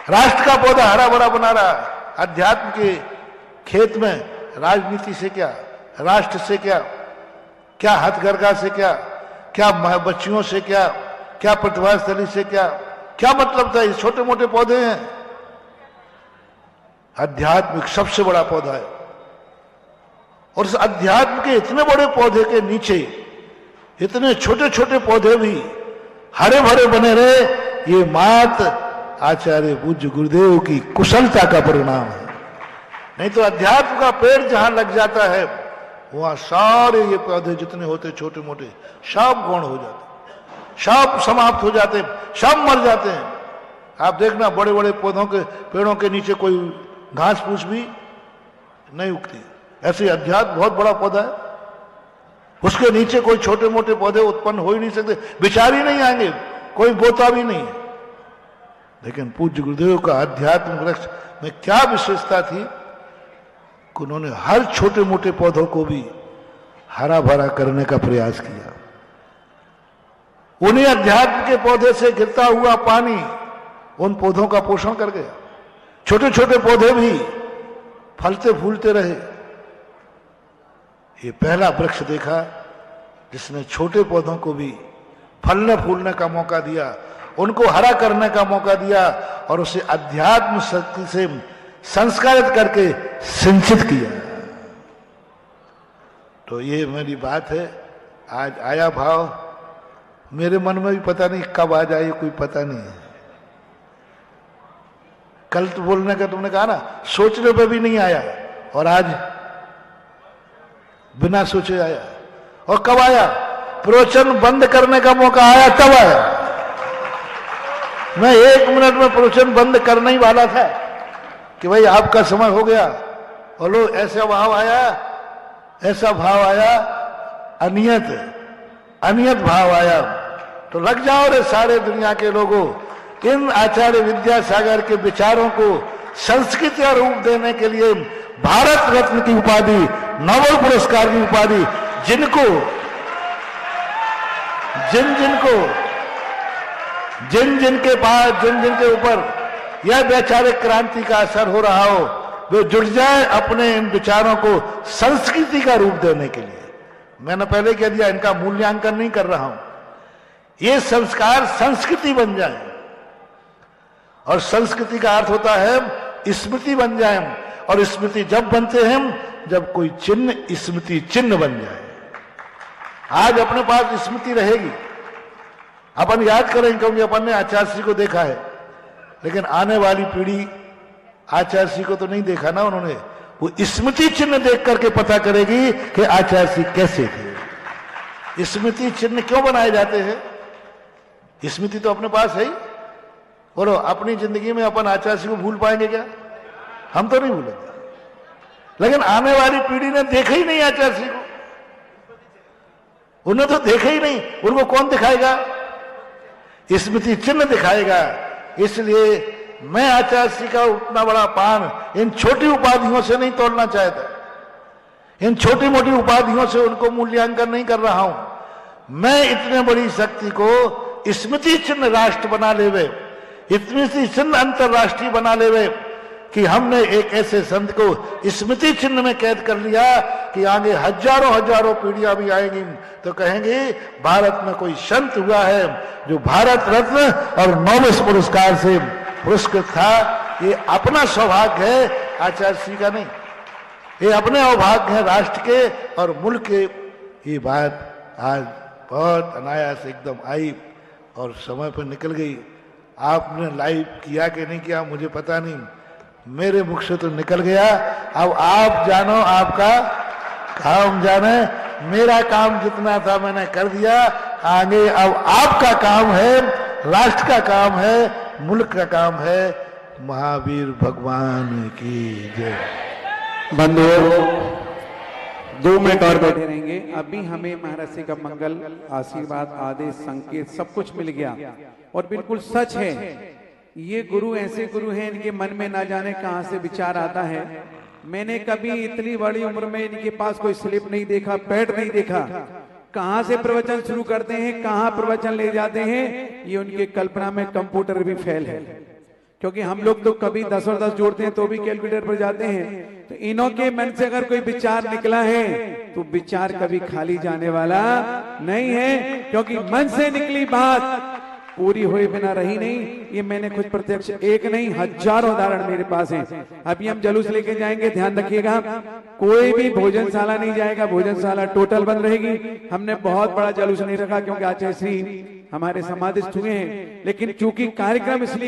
राष्ट्र का पौधा हरा भरा बना रहा। अध्यात्म के खेत में राजनीति से क्या, राष्ट्र से क्या, क्या हथकरघा से क्या, क्या बच्चियों से क्या, क्या प्रतिभास्थली से क्या, क्या मतलब था? ये छोटे मोटे पौधे हैं। अध्यात्म सबसे बड़ा पौधा है, और इस अध्यात्म के इतने बड़े पौधे के नीचे इतने छोटे छोटे पौधे भी हरे भरे बने रहे। ये मात आचार्य पूज्य गुरुदेव की कुशलता का परिणाम है। नहीं तो अध्यात्म का पेड़ जहां लग जाता है, वहां सारे ये पौधे जितने होते छोटे मोटे सब गौण हो जाते, सब समाप्त हो जाते, सब मर जाते हैं। आप देखना बड़े बड़े पौधों के पेड़ों के नीचे कोई घास फूस भी नहीं उगती। ऐसे अध्यात्म बहुत बड़ा पौधा है, उसके नीचे कोई छोटे मोटे पौधे उत्पन्न हो ही नहीं सकते, विचार ही नहीं आएंगे, कोई बोता भी नहीं। लेकिन पूज्य गुरुदेव का अध्यात्म वृक्ष में क्या विशेषता थी कि उन्होंने हर छोटे मोटे पौधों को भी हरा भरा करने का प्रयास किया। उन्हीं अध्यात्म के पौधे से गिरता हुआ पानी उन पौधों का पोषण कर गया। छोटे छोटे पौधे भी फलते फूलते रहे। ये पहला वृक्ष देखा जिसने छोटे पौधों को भी फलने फूलने का मौका दिया, उनको हरा करने का मौका दिया, और उसे अध्यात्म शक्ति से संस्कारित करके सिंचित किया। तो ये मेरी बात है। आज आया भाव, मेरे मन में भी पता नहीं कब आ जाए, कोई पता नहीं है। कल तो बोलने का तुमने कहा ना, सोचने पे भी नहीं आया, और आज बिना सोचे आया। और कब आया? प्रवचन बंद करने का मौका आया तब आया। मैं 1 मिनट में प्रवचन बंद करने ही वाला था कि भाई आपका समय हो गया, और लो ऐसा भाव आया, ऐसा भाव आया, अनियत भाव आया। तो लग जाओ रे सारे दुनिया के लोगों, इन आचार्य विद्यासागर के विचारों को संस्कृत का रूप देने के लिए भारत रत्न की उपाधि, नोबेल पुरस्कार की उपाधि जिन जिनके पास, जिन के ऊपर यह वैचारिक क्रांति का असर हो रहा हो, वे जुट जाए अपने इन विचारों को संस्कृति का रूप देने के लिए। मैंने पहले कह दिया, इनका मूल्यांकन नहीं कर रहा हूं। ये संस्कार संस्कृति बन जाए, और संस्कृति का अर्थ होता है स्मृति बन जाए, और स्मृति जब बनते हैं जब कोई चिन्ह स्मृति चिन्ह बन जाए। आज अपने पास स्मृति रहेगी, अपन याद करेंगे क्योंकि अपन ने आचार्य श्री को देखा है, लेकिन आने वाली पीढ़ी आचार्य श्री को तो नहीं देखा ना उन्होंने। वो स्मृति चिन्ह देख करके पता करेगी कि आचार्य श्री कैसे थे। स्मृति चिन्ह क्यों बनाए जाते हैं? स्मृति तो अपने पास है ही। बोलो, अपनी जिंदगी में अपन आचार्य श्री को भूल पाएंगे क्या? हम तो नहीं भूलेंगे, लेकिन आने वाली पीढ़ी ने देखा ही नहीं आचार्य श्री को, उन्हें तो देखा ही नहीं। उनको कौन दिखाएगा? स्मृति चिन्ह दिखाएगा। इसलिए मैं आचार्य श्री का उतना बड़ा पान इन छोटी उपाधियों से नहीं तोड़ना चाहता, इन छोटी मोटी उपाधियों से उनको मूल्यांकन नहीं कर रहा हूं। मैं इतने बड़ी शक्ति को स्मृति चिन्ह राष्ट्र बना लेवे, स्मृति चिन्ह अंतरराष्ट्रीय बना लेवे कि हमने एक ऐसे संत को स्मृति चिन्ह में कैद कर लिया कि आगे हजारों हजारों पीढ़ियां भी आएंगी तो कहेंगे भारत में कोई संत हुआ है जो भारत रत्न और नोबेल पुरस्कार से पुरस्कृत था। ये अपना सौभाग्य है आचार्य श्री का नहीं, ये अपने अभाग्य है राष्ट्र के और मुल्क के। ये बात आज बहुत अनायास एकदम आई और समय पर निकल गई। आपने लाइव किया कि नहीं किया मुझे पता नहीं, मेरे मुख से तो निकल गया। अब आप जानो, आपका काम जाने। मेरा काम जितना था मैंने कर दिया, आगे अब आपका काम है, राष्ट्र का काम है, मुल्क का काम है। महावीर भगवान की जय।
बंधुओं 2 मिनट और बैठे रहेंगे। अभी हमें महाराज जी का मंगल आशीर्वाद आदेश संकेत सब कुछ मिल गया और बिल्कुल सच है, ये गुरु ऐसे गुरु हैं इनके मन में ना जाने कहां से विचार आता है। मैंने कभी इतनी बड़ी उम्र में इनके पास कोई स्लिप नहीं देखा, पैड नहीं देखा। कहां से प्रवचन शुरू करते हैं, कहां प्रवचन ले जाते हैं, ये उनके कल्पना में कंप्यूटर भी फेल है। क्योंकि हम लोग तो कभी 10 और 10 जोड़ते हैं तो भी कैलकुलेटर पर जाते हैं। तो इन्हों के मन से अगर कोई विचार निकला है तो विचार कभी खाली जाने वाला नहीं है, क्योंकि मन से निकली बात पूरी हुए बिना रही नहीं। ये मैंने खुद प्रत्यक्ष, एक नहीं हजारों उदाहरण मेरे पास हैं। अभी हम जुलूस लेके जाएंगे, ध्यान रखिएगा कोई भी भोजनशाला नहीं जाएगा, भोजनशाला टोटल बंद रहेगी। हमने बहुत बड़ा जुलूस नहीं रखा क्योंकि आचार्य श्री हमारे समाधिस्थ हुए हैं, लेकिन चूंकि कार्यक्रम इसलिए